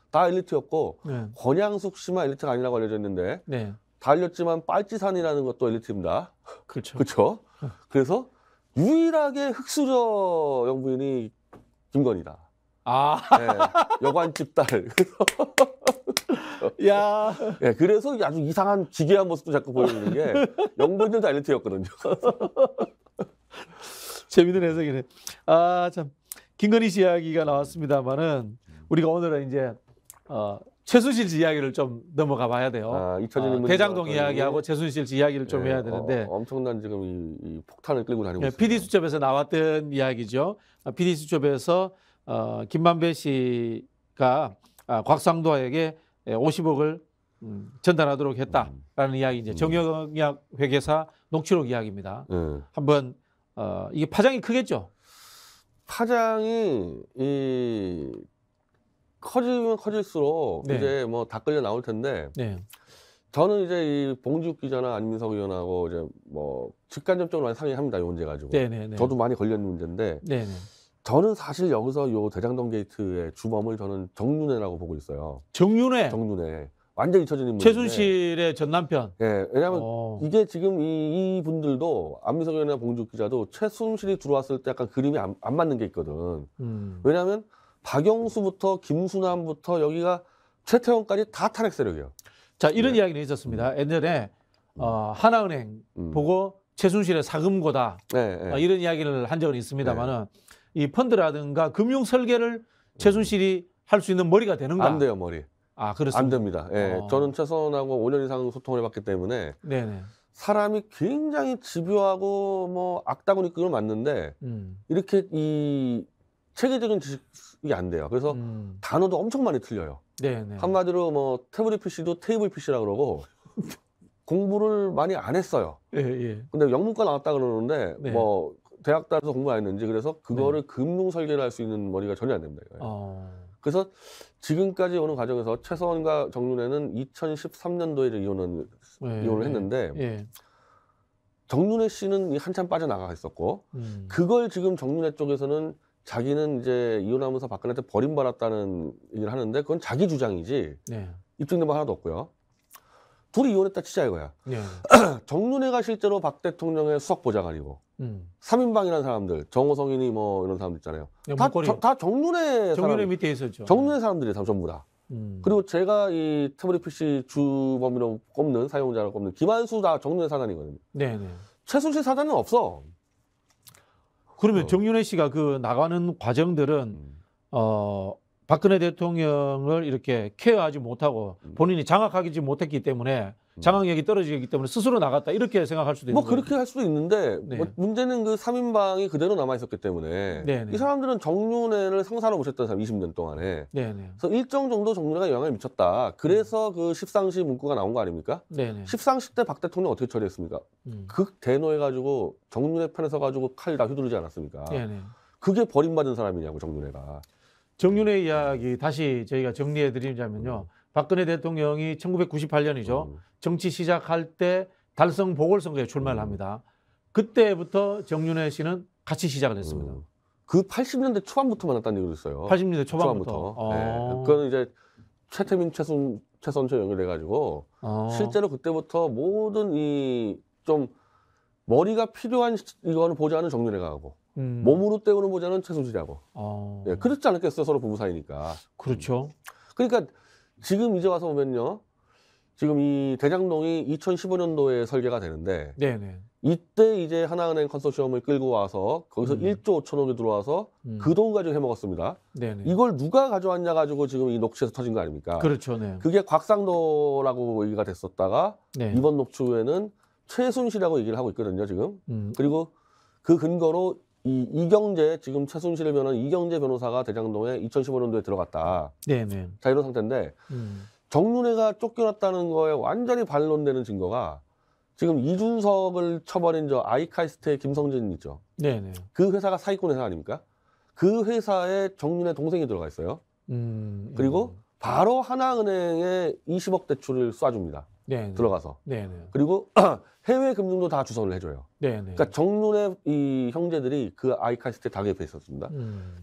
다 엘리트였고 권양숙 씨만 엘리트가 아니라고 알려져 있는데 다 알렸지만 빨치산이라는 것도 엘리트입니다.
그렇죠.
그렇죠. 그래서 유일하게 흑수저 영부인이 김건희다. 여관집 딸.
야.
그래서 아주 이상한 기괴한 모습도 자꾸 보여주는 게 영부인들 다 엘리트였거든요.
재밌는 해석이네. 아, 참. 김건희 씨 이야기가 나왔습니다만은 우리가 오늘은 이제 최순실 씨 이야기를 좀 넘어가 봐야 돼요. 대장동 이야기하고 최순실 씨 이야기를 좀 해야 되는데
엄청난 지금 이 폭탄을 끌고 다니고 있습니다.
PD수첩에서 나왔던 이야기죠. PD수첩에서 김만배 씨가 곽상도에게 50억을 전달하도록 했다라는 이야기 이제 정영학 회계사 녹취록 이야기입니다. 한번 이게 파장이 크겠죠.
파장이 커지면 커질수록 이제 뭐 다 끌려 나올 텐데 저는 이제 이 봉지욱 기자나 안민석 의원하고 이제 뭐 직간접적으로 많이 상의합니다. 이 문제 가지고. 저도 많이 걸렸는 문제인데 저는 사실 여기서 요 대장동 게이트의 주범을 저는 정윤회라고 보고 있어요.
정윤회.
완전히 잊혀진 인물인데.
최순실의 전 남편.
왜냐하면 이게 지금 이 분들도 안민석 의원이나 봉지욱 기자도 최순실이 들어왔을 때 약간 그림이 안 맞는 게 있거든. 왜냐하면 박영수부터 김수남부터 여기가 최태원까지 다 탄핵 세력이에요.
자, 이런 이야기는 있었습니다. 예전에 하나은행 보고 최순실의 사금고다 이런 이야기를 한 적은 있습니다만은 이 펀드라든가 금융 설계를 최순실이 할 수 있는 머리가 되는가?
안 돼요, 머리.
그렇습니다.
안 됩니다. 저는 최선하고 5년 이상 소통을 해봤기 때문에 사람이 굉장히 집요하고 뭐 악다구니 끈을 맞는데 이렇게 이 체계적인 지식이 안 돼요. 그래서 단어도 엄청 많이 틀려요. 한마디로 뭐 태블릿 PC도 테이블 PC라 그러고 공부를 많이 안 했어요. 근데 영문과 나왔다 그러는데 뭐 대학 다녀서 공부 안 했는지 그래서 그거를 금융 설계를 할 수 있는 머리가 전혀 안 됩니다. 그래서 지금까지 오는 과정에서 최서원과 정윤회는 2013년도에 이혼을 했는데 정윤회 씨는 한참 빠져나가 있었고 그걸 지금 정윤회 쪽에서는 자기는 이제 이혼하면서 박근혜한테 버림받았다는 얘기를 하는데 그건 자기 주장이지 입증된 바 하나도 없고요. 둘이 이혼했다 치자 이거야. 정윤회가 실제로 박 대통령의 수석 보좌관이고 3인방이라는 사람들, 정호성이니 뭐 이런 사람들 있잖아요. 다 정윤회
밑에 있었죠.
정윤회 사람들이 전부 다. 그리고 제가 이 태블릿 PC 주범위로 꼽는 사용자로 꼽는 김한수 다 정윤회 사단이거든요.
네네.
최순실 사단은 없어.
그러면 정윤회 씨가 그 나가는 과정들은 박근혜 대통령을 이렇게 케어하지 못하고 본인이 장악하지 못했기 때문에 장악력이 떨어지기 때문에 스스로 나갔다 이렇게 생각할 수도 있는
뭐 그렇게 할 수도 있는데
네.
뭐 문제는 그 3인방이 그대로 남아 있었기 때문에
네네.
이 사람들은 정윤회를 상사로 모셨던 사람 20년 동안에
네네.
그래서 일정 정도 정윤회가 영향을 미쳤다. 그래서 그 십상시 문구가 나온 거 아닙니까?
네네.
십상시 때 박 대통령 어떻게 처리했습니까? 극 대노해가지고 정윤회 편에 서가지고 칼 다 휘두르지 않았습니까?
네네.
그게 버림받은 사람이냐고 정윤회가.
정윤회 이야기 다시 저희가 정리해 드리자면요. 박근혜 대통령이 1998년이죠. 정치 시작할 때 달성 보궐선거에 출마를 합니다. 그때부터 정윤회 씨는 같이 시작을 했습니다.
그 80년대 초반부터 만났다는 얘기도 있어요.
80년대 초반부터.
네. 그건 이제 최태민, 최선초 연결해가지고 실제로 그때부터 모든 이 좀 머리가 필요한 이거는 보자는 정윤회가 하고 몸으로 때우는 보자는 최순실하고. 예, 그렇지 않았겠어요, 서로 부부 사이니까.
그렇죠.
그러니까 지금 이제 와서 보면요, 지금 이 대장동이 2015년도에 설계가 되는데,
네네.
이때 이제 하나은행 컨소시엄을 끌고 와서 거기서 1조 5천억이 들어와서 그 돈 가지고 해먹었습니다.
네네.
이걸 누가 가져왔냐 가지고 지금 이 녹취에서 터진 거 아닙니까?
그렇죠. 네.
그게 곽상도라고 얘기가 됐었다가
네.
이번 녹취 후에는 최순실이라고 얘기를 하고 있거든요, 지금. 그리고 그 근거로 이경재, 지금 최순실을 변호한 이경재 변호사가 대장동에 2015년도에 들어갔다.
네네.
자, 이런 상태인데 정윤회가 쫓겨났다는 거에 완전히 반론되는 증거가 지금 이준석을 쳐버린 저 아이카이스트의 김성진 있죠.
네네.
그 회사가 사기꾼 회사 아닙니까? 그 회사에 정윤회 동생이 들어가 있어요. 그리고 바로 하나은행에 20억 대출을 쏴줍니다.
네네.
들어가서.
네네.
그리고 해외 금융도 다 주선을 해줘요.
네네.
그러니까 정윤회 이 형제들이 그 아이카이스트에 다 개입해 있었습니다.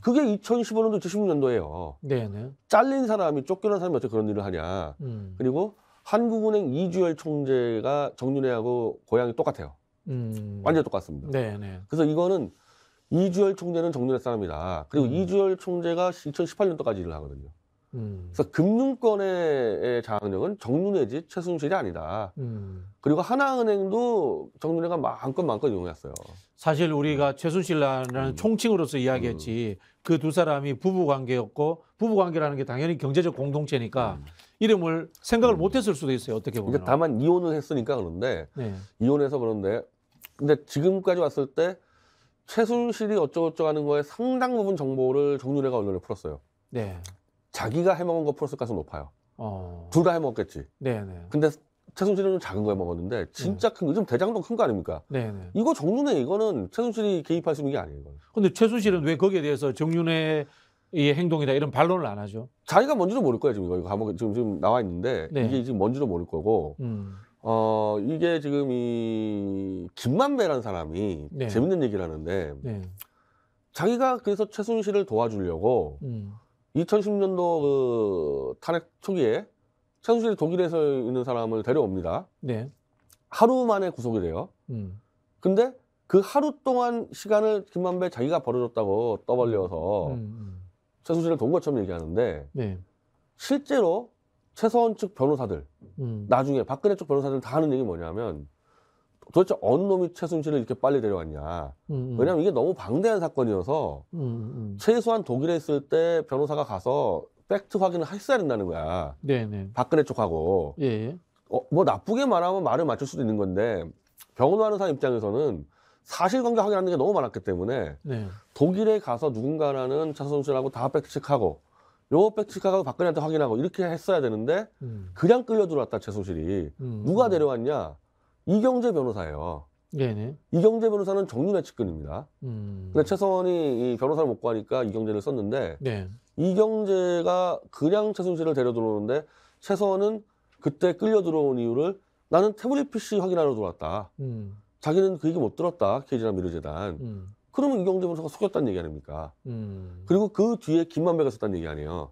그게 2015년도, 2016년도예요.
네네.
잘린 사람이, 쫓겨난 사람이 어떻게 그런 일을 하냐. 그리고 한국은행 이주열 총재가 정윤회하고 고향이 똑같아요. 완전히 똑같습니다.
네네.
그래서 이거는 이주열 총재는 정윤회 사람이다. 그리고 이주열 총재가 2018년도까지 일을 하거든요. 그래서 금융권의 장악력은 정윤회지 최순실이 아니다. 그리고 하나은행도 정윤회가 마음껏 이용했어요.
사실 우리가 최순실이라는 총칭으로서 이야기했지 그 두 사람이 부부관계였고 부부관계라는 게 당연히 경제적 공동체니까 이름을 생각을 못했을 수도 있어요. 어떻게 보면.
이게 다만 이혼을 했으니까 그런데
네.
이혼해서 그런데 근데 지금까지 왔을 때 최순실이 어쩌고저쩌고 하는 거에 상당 부분 정보를 정윤회가 언론에 풀었어요.
네.
자기가 해먹은 거 풀었을 가능성이 높아요. 둘 다 해먹었겠지.
네네.
근데 최순실은 좀 작은 거 해먹었는데 진짜 큰 거, 좀 대장동 큰 거 아닙니까?
네네.
이거 정윤회 이거는 최순실이 개입할 수 있는 게 아니에요. 이건.
근데 최순실은 왜 거기에 대해서 정윤회의 행동이다 이런 반론을 안 하죠?
자기가 뭔지도 모를 거예요. 지금 이거 감옥에 지금 나와 있는데
네.
이게 지금 뭔지도 모를 거고 이게 지금 이 김만배라는 사람이
네.
재밌는 얘기를 하는데
네.
자기가 그래서 최순실을 도와주려고 2010년도 그 탄핵 초기에 최순실이 독일에서 있는 사람을 데려옵니다.
네.
하루 만에 구속이 돼요. 근데 그 하루 동안 시간을 김만배 자기가 벌어줬다고 떠벌려서 최순실을 돈 것처럼 얘기하는데
네.
실제로 최서원 측 변호사들 나중에 박근혜 쪽 변호사들 다 하는 얘기 뭐냐면 도대체 어느 놈이 최순실을 이렇게 빨리 데려왔냐. 왜냐하면 이게 너무 방대한 사건이어서 최소한 독일에 있을 때 변호사가 가서 팩트 확인을 했어야 된다는 거야.
네네.
박근혜 쪽하고.
예.
뭐 나쁘게 말하면 말을 맞출 수도 있는 건데 변호하는 사람 입장에서는 사실관계 확인하는 게 너무 많았기 때문에
네.
독일에 가서 누군가라는 최순실하고 다 팩트체크하고 요 팩트체크하고 박근혜한테 확인하고 이렇게 했어야 되는데 그냥 끌려 들어왔다 최순실이. 누가 데려왔냐? 이경재 변호사예요.
네네.
이경재 변호사는 정윤회 측근입니다. 근데 최서원이 이 변호사를 못 구하니까 이경재를 썼는데
네.
이경재가 그냥 최순실을 데려 들어오는데 최서원은 그때 끌려 들어온 이유를 나는 태블릿 PC 확인하러 들어왔다. 자기는 그 얘기 못 들었다. KG나 미르재단. 그러면 이경재 변호사가 속였다는 얘기 아닙니까? 그리고 그 뒤에 김만배가 썼다는 얘기 아니에요.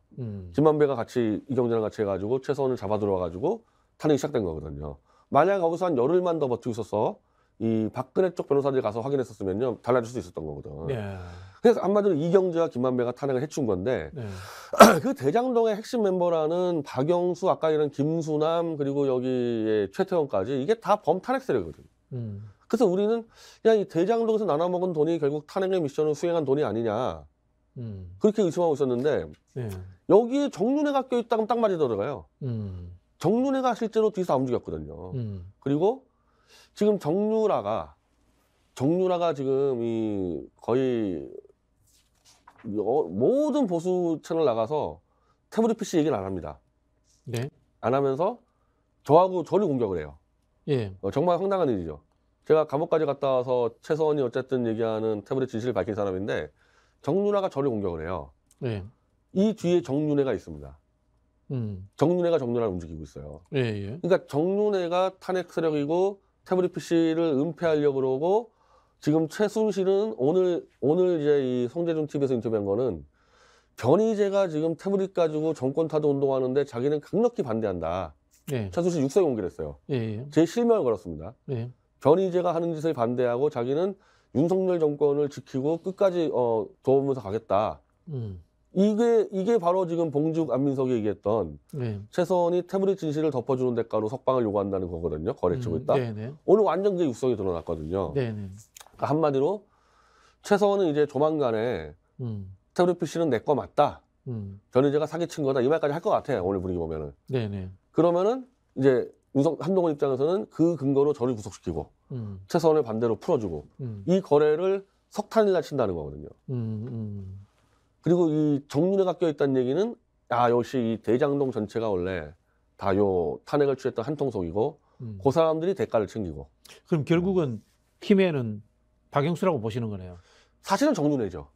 김만배가 같이 이경재랑 같이 해가지고 최서원을 잡아 들어와가지고 탄핵이 시작된 거거든요. 만약 거기서 한 열흘만 더 버티고 있어서 이 박근혜 쪽 변호사들이 가서 확인했었으면요 달라질 수 있었던 거거든.
네.
그래서 한마디로 이경재와 김만배가 탄핵을 해준 건데
네.
그 대장동의 핵심 멤버라는 박영수, 아까 이런 김수남 그리고 여기에 최태원까지 이게 다 범탄핵 세력이거든요. 그래서 우리는 야, 이 대장동에서 나눠먹은 돈이 결국 탄핵의 미션을 수행한 돈이 아니냐 그렇게 의심하고 있었는데
네.
여기에 정윤회가 껴있다면 딱 맞아 들어가요. 정윤회가 실제로 뒤에서 안 움직였거든요. 그리고 지금 정유라가 지금 이 거의 모든 보수 채널 나가서 태블릿 PC 얘기를 안 합니다.
네.
안 하면서 저하고 저를 공격을 해요.
예.
정말 황당한 일이죠. 제가 감옥까지 갔다 와서 최서원이 어쨌든 얘기하는 태블릿 진실을 밝힌 사람인데 정윤아가 저를 공격을 해요.
예.
이 뒤에 정윤회가 있습니다. 정윤회가 정윤아를 움직이고 있어요.
예, 예.
그러니까 정윤회가 탄핵 세력이고 태블릿 PC를 은폐하려고 그러고 지금 최순실은 오늘 이제 이 송재준 TV에서 인터뷰한 거는 변희재가 지금 태블릿 가지고 정권 타도 운동하는데 자기는 강력히 반대한다.
예.
최순실 육성에 공개를 했어요.
예, 예.
제 실명을 걸었습니다.
예.
변희재가 하는 짓을 반대하고 자기는 윤석열 정권을 지키고 끝까지 도우면서 가겠다. 이게 바로 지금 봉죽 안민석이 얘기했던
네.
최서원이 태블릿 진실을 덮어주는 대가로 석방을 요구한다는 거거든요. 거래치고 있다.
네네.
오늘 완전 그게 육성이 드러났거든요.
네네.
그러니까 한마디로 최서원은 이제 조만간에 태블릿 PC는 내 거 맞다. 변희재가 사기친 거다. 이 말까지 할 것 같아. 오늘 분위기 보면은.
네네.
그러면은 이제 한동훈 입장에서는 그 근거로 저를 구속시키고 최서원을 반대로 풀어주고 이 거래를 석탄일날 친다는 거거든요. 그리고 이 정윤회가 껴있다는 얘기는 역시 이 대장동 전체가 원래 다 요 탄핵을 취했던 한 통속이고 그 사람들이 대가를 챙기고.
그럼 결국은 힘에는 박영수라고 보시는 거네요.
사실은 정윤회죠.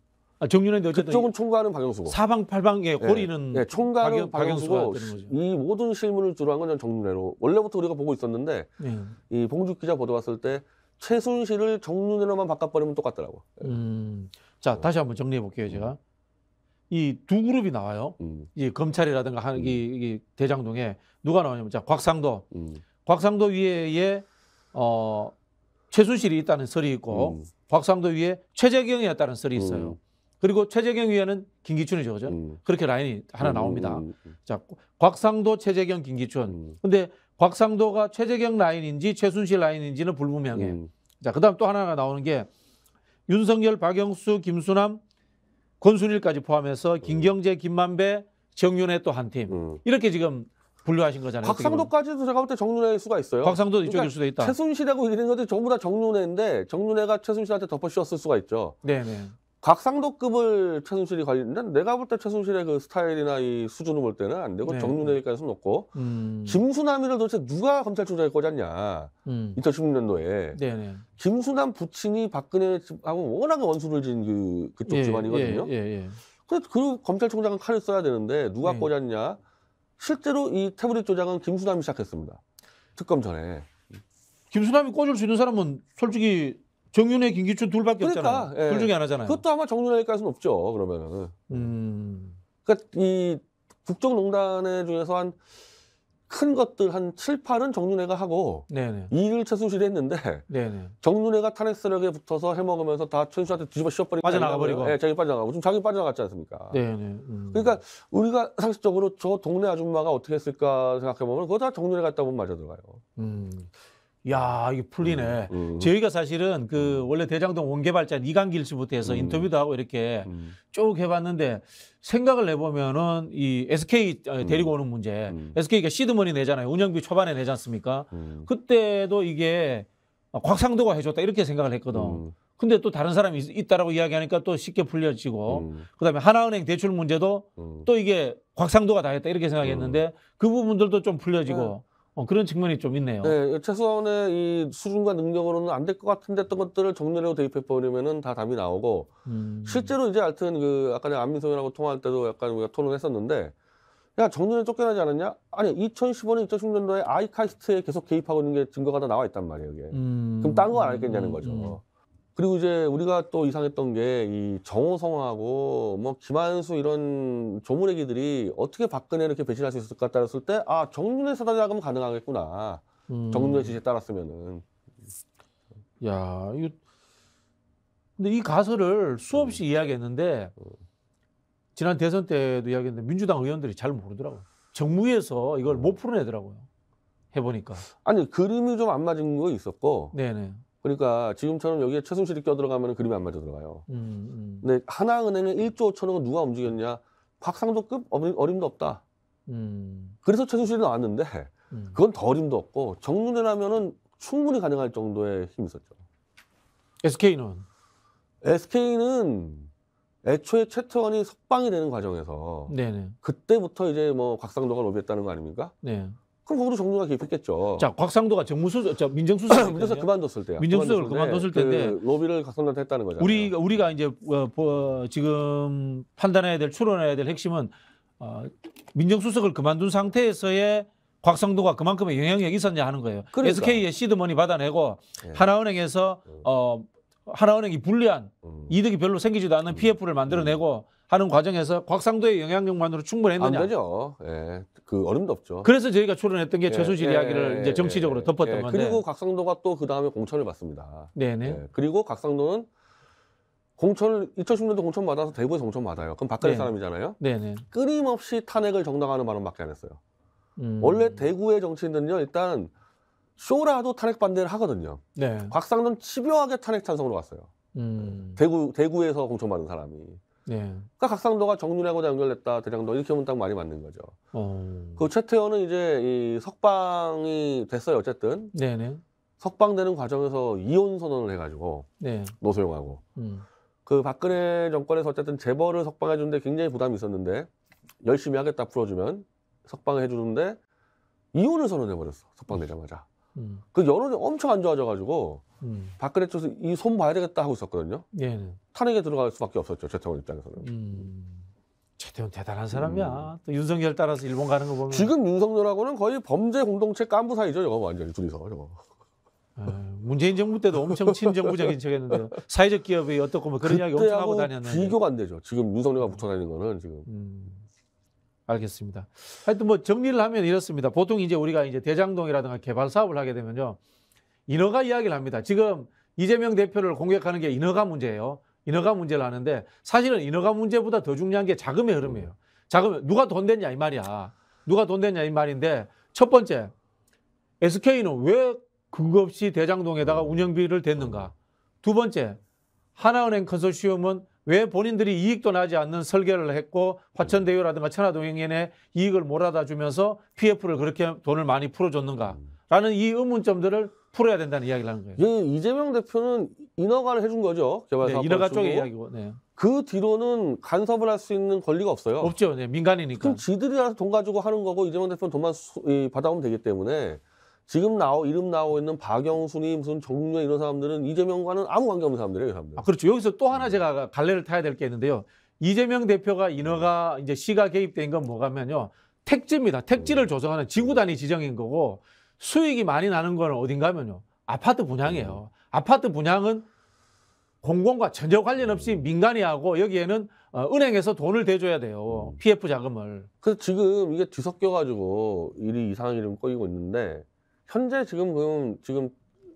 정윤회인데 어쨌든
그쪽은 총괄은 박영수고.
사방팔방의 고리는
네, 총괄은
박영수가
박영수고
되는 거죠.
이 모든 실무를 주로 한 건 정윤회로 원래부터 우리가 보고 있었는데
네.
이 봉죽 기자 보도 왔을 때 최순실을 정윤회로만 바꿔버리면 똑같더라고.
자, 다시 한번 정리해 볼게요, 제가. 이 두 그룹이 나와요. 이 검찰이라든가 이 대장동에 누가 나오냐면, 자, 곽상도 위에 최순실이 있다는 설이 있고, 곽상도 위에 최재경이었다는 설이 있어요. 그리고 최재경 위에는 김기춘이죠, 그죠? 그렇게 라인이 하나 나옵니다. 자, 곽상도, 최재경, 김기춘. 근데 곽상도가 최재경 라인인지 최순실 라인인지는 불분명해. 자, 그다음 또 하나가 나오는 게 윤석열, 박영수, 김수남, 권순일까지 포함해서 김경재, 김만배, 정윤회 또 한 팀. 이렇게 지금 분류하신 거잖아요.
곽상도까지도 제가 볼 때 정윤회일 수가 있어요.
곽상도 이쪽일 수도 있다.
최순실하고 이런 것들이 전부 다 정윤회인데 정윤회가 최순실한테 덮어씌웠을 수가 있죠.
네네.
곽상도급을 최순실이 관리했는데 내가 볼 때 최순실의 그 스타일이나 이 수준을 볼 때는 안 되고
네.
정윤회까지 손 놓고 김수남이를 도대체 누가 검찰총장에 꽂았냐. 2016년도에
네네.
김수남 부친이 박근혜 집하고 워낙에 원수를 진 그쪽 집안이거든요. 그래서 그 검찰총장은 칼을 써야 되는데 누가 꽂았냐. 실제로 이 태블릿 조작은 김수남이 시작했습니다. 특검 전에.
김수남이 꽂을 수 있는 사람은 솔직히 정윤회, 김기춘 둘밖에 없잖아요.
예.
둘 중에 하나잖아요.
그것도 아마 정윤회일까지는 없죠. 그러면은. 그러니까 이 국정농단에 중에서 한 큰 것들 한 7, 8은 정윤회가 하고
네네.
2를 최순실이 했는데
네네.
정윤회가 탄핵 세력에 붙어서 해먹으면서 다 최순실한테 뒤집어 씌워버리고
빠져나가 버리고.
네, 자기 빠져나가고 지금 자기 빠져나갔지 않습니까?
네네.
그러니까 우리가 상식적으로 저 동네 아줌마가 어떻게 했을까 생각해보면 그거 다 정윤회 갔다 보면 맞아 들어가요.
야, 이게 풀리네. 저희가 사실은 원래 대장동 원개발자 이강길 씨부터 해서 인터뷰도 하고 이렇게 쭉 해봤는데 생각을 해보면은 이 SK 데리고 오는 문제, SK가 시드머니 내잖아요. 운영비 초반에 내지 않습니까? 그때도 이게 곽상도가 해줬다 이렇게 생각을 했거든. 근데 또 다른 사람이 있다라고 이야기하니까 또 쉽게 풀려지고 그다음에 하나은행 대출 문제도 또 이게 곽상도가 다 했다 이렇게 생각했는데 그 부분들도 좀 풀려지고 그런 측면이 좀 있네요.
네, 최소한의 이 수준과 능력으로는 안 될 것 같은데 했던 것들을 정렬로 대입해버리면은 다 답이 나오고 실제로 이제 하여튼 아까 내가 안민석이라고 통화할 때도 약간 우리가 토론했었는데 야, 정윤회 쫓겨나지 않았냐? 아니, 2015년, 2016년도에 아이카이스트에 계속 개입하고 있는 게 증거가 다 나와 있단 말이에요, 이게. 그럼 딴 거 안 했겠냐는 거죠. 그리고 이제 우리가 또 이상했던 게 이 정호성하고 뭐 김한수 이런 조문애기들이 어떻게 박근혜를 이렇게 배신할 수 있을까 따랐을 때 정윤회 사단이라면 가능하겠구나. 정윤회 지시에 따랐으면은.
야, 이거 근데 이 가설을 수없이 이야기했는데 지난 대선 때도 이야기했는데 민주당 의원들이 잘 모르더라고요. 정무위에서 이걸 못 풀어내더라고요. 해보니까.
아니 그림이 좀 안 맞은 거 있었고.
네네.
그러니까 지금처럼 여기에 최순실이 껴들어가면 그림이 안 맞아 들어가요. 근데 하나은행의 1조 5천억은 누가 움직였냐? 곽상도급 어림도 없다. 그래서 최순실이 나왔는데 그건 더 어림도 없고 정윤회라면은 충분히 가능할 정도의 힘이 있었죠. SK는 애초에 최태원이 석방이 되는 과정에서
네네.
그때부터 이제 뭐 곽상도가 로비했다는 거 아닙니까?
네.
그럼 거기도 정유가 개입했겠죠.
자, 곽상도가 민정수석
민정수석 그만뒀을 때야.
민정수석을 그만뒀을 때인데
그 로비를 곽상도한테 했다는 거잖아요.
우리가 이제 지금 판단해야 될 추론해야 될 핵심은 민정수석을 그만둔 상태에서의 곽상도가 그만큼의 영향력이 있었냐 하는 거예요.
그러니까.
SK의 시드머니 받아내고
네.
하나은행에서 하나은행이 불리한 이득이 별로 생기지도 않는 PF를 만들어내고 하는 과정에서 곽상도의 영향력만으로 충분했느냐.
안 되죠. 예, 그 어림도 없죠.
그래서 저희가 추론했던 게 최순실 이야기를 이제 정치적으로 덮었던 건데.
그리고 곽상도가 또 그 다음에 공천을 받습니다.
네네.
예, 그리고 곽상도는 공천을 2010년도 공천 받아서 대구에서 공천 받아요. 그럼 박근혜
네.
사람이잖아요.
네네.
끊임없이 탄핵을 정당화하는 발언밖에 안 했어요. 원래 대구의 정치인들은요, 일단 쇼라도 탄핵 반대를 하거든요.
네.
곽상도는 집요하게 탄핵 찬성으로 갔어요. 대구에서 공천받은 사람이.
네.
그러니까 곽상도가 정윤회하고 연결됐다, 대장동 이렇게 하면 딱 말이 맞는 거죠. 그 최태원은 이제 이 석방이 됐어요, 어쨌든.
네네.
석방되는 과정에서 이혼 선언을 해가지고
네.
노소용하고 그 박근혜 정권에서 어쨌든 재벌을 석방해 주는데 굉장히 부담이 있었는데 열심히 하겠다 풀어주면 석방해 주는데 이혼을 선언해 버렸어, 석방되자마자. 그 여론이 엄청 안 좋아져가지고 박근혜 쪽에서 이 손 봐야 되겠다 하고 있었거든요.
네.
탄핵에 들어갈 수밖에 없었죠, 최태원 입장에서는.
최태원 대단한 사람이야. 또 윤석열 따라서 일본 가는 거 보면.
지금 윤석열하고는 거의 범죄 공동체 깐부 사이죠, 저거 완전히 둘이서 저거.
문재인 정부 때도 엄청 친정부적인 척했는데요. 사회적 기업이 어떻고 뭐 그런 이야기 엄청 하고 다녔는데.
비교가 안 되죠. 지금 윤석열과 붙어 다니는 거는 지금.
알겠습니다. 하여튼 뭐 정리를 하면 이렇습니다. 보통 이제 우리가 이제 대장동이라든가 개발 사업을 하게 되면요, 인허가 이야기를 합니다. 지금 이재명 대표를 공격하는 게 인허가 문제예요. 인허가 문제를 하는데 사실은 인허가 문제보다 더 중요한 게 자금의 흐름이에요. 자금, 누가 돈 댔냐 이 말이야. 누가 돈 댔냐 이 말인데, 첫 번째, SK는 왜 근거 없이 대장동에다가 운영비를 댔는가? 두 번째, 하나은행 컨소시엄은 왜 본인들이 이익도 나지 않는 설계를 했고 화천대유라든가 천하동행에 이익을 몰아다 주면서 PF를 그렇게 돈을 많이 풀어줬는가? 라는 이 의문점들을 풀어야 된다는 이야기를 하는 거예요.
예, 이재명 대표는 인허가를 해준 거죠. 개발 사업.
네, 인허가 쪽의 이야기고. 네.
그 뒤로는 간섭을 할 수 있는 권리가 없어요.
없죠. 네, 민간이니까.
그럼 지들이 알아서 돈 가지고 하는 거고 이재명 대표는 돈만 받아오면 되기 때문에 지금 이름 나오고 있는 박영순이 무슨 정윤회 이런 사람들은 이재명과는 아무 관계 없는 사람들이에요, 이 사람들.
그렇죠. 여기서 또 하나 제가 갈래를 타야 될 게 있는데요. 이재명 대표가 인허가 이제 시가 개입된 건 뭐가면요, 택지입니다. 택지를 조성하는 지구 단위 지정인 거고 수익이 많이 나는 건 어딘가 하면요, 아파트 분양이에요. 아파트 분양은 공공과 전혀 관련 없이 민간이 하고 여기에는 은행에서 돈을 대줘야 돼요. PF 자금을.
그래서 지금 이게 뒤섞여가지고 일이 이상한 이름 꼬이고 있는데 현재 지금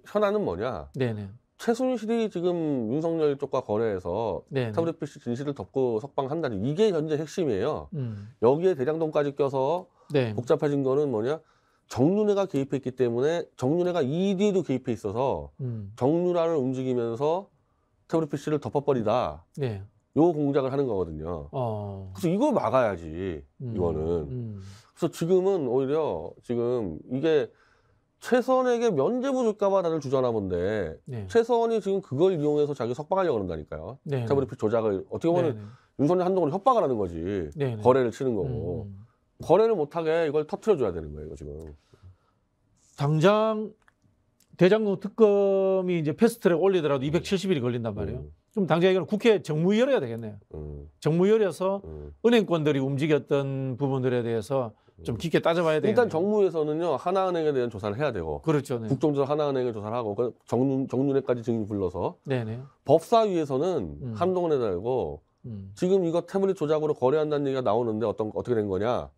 현안은 뭐냐?
네네.
최순실이 지금 윤석열 쪽과 거래해서 태블릿PC 진실을 덮고 석방한다는 이게 현재 핵심이에요. 여기에 대장동까지 껴서
네.
복잡해진 거는 뭐냐? 정윤회가 개입했기 때문에 정윤회가 ED에도 개입해 있어서 정유라를 움직이면서 태블릿PC를 덮어버리다.
네.
요 공작을 하는 거거든요. 그래서 이걸 막아야지, 이거는. 그래서 지금은 오히려 지금 이게 최선에게 면죄부 줄까봐 다들 주저하나 본데,
네.
최선이 지금 그걸 이용해서 자기 석방하려고 그런다니까요.
네.
태블릿 조작을 어떻게 보면 윤석열 한동훈 협박을 하는 거지.
네.
거래를 치는 거고. 거래를 못하게 이걸 터트려줘야 되는 거예요, 지금.
당장 대장동 특검이 이제 패스트트랙 올리더라도 270일이 걸린단 말이에요. 그럼 당장 이건 국회 정무위 열어야 되겠네요. 정무위 열어서 은행권들이 움직였던 부분들에 대해서 좀 깊게 따져봐야 되겠네요.
일단 정무에서는요, 하나은행에 대한 조사를 해야 되고,
그렇죠. 네.
국정조사 하나은행을 조사를 하고, 정윤회까지 증인 불러서,
네네.
법사위에서는 한동훈에 달고, 지금 이거 태블릿 조작으로 거래한다는 얘기가 나오는데 어떻게 된 거냐?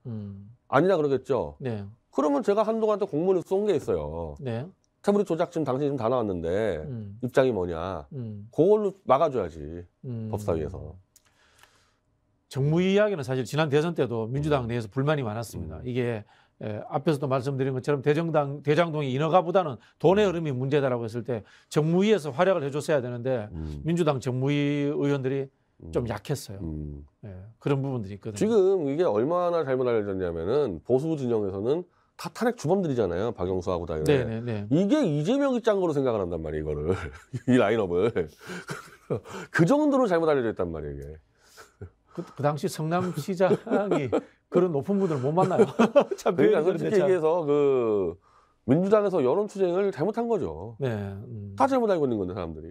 아니라 그러겠죠.
네.
그러면 제가 한동훈한테 공문을 쏜 게 있어요.
네.
태블릿 조작 지금 당신이 지금 다 나왔는데 입장이 뭐냐. 그걸로 막아줘야지. 법사위에서.
정무위 이야기는 사실 지난 대선 때도 민주당 내에서 불만이 많았습니다. 이게 앞에서도 말씀드린 것처럼 대장동이 인허가보다는 돈의 흐름이 문제다라고 했을 때 정무위에서 활약을 해줬어야 되는데 민주당 정무위 의원들이 좀 약했어요. 그런 부분들이 있거든요.
지금 이게 얼마나 잘못 알려졌냐면은 보수 진영에서는 다 탄핵 주범들이잖아요. 박영수하고 다.
네네네.
이게 이재명이 짠 거로 생각을 한단 말이에요. 이거를. 이 라인업을. 그 정도로 잘못 알려져 있단 말이에요. 이게.
그 당시 성남시장이 그런 높은 분들을 못 만나요. 참
그러니까 솔직히 얘기해서 그 민주당에서 여론 투쟁을 잘못한 거죠.
네.
다 잘못 알고 있는 건데 사람들이.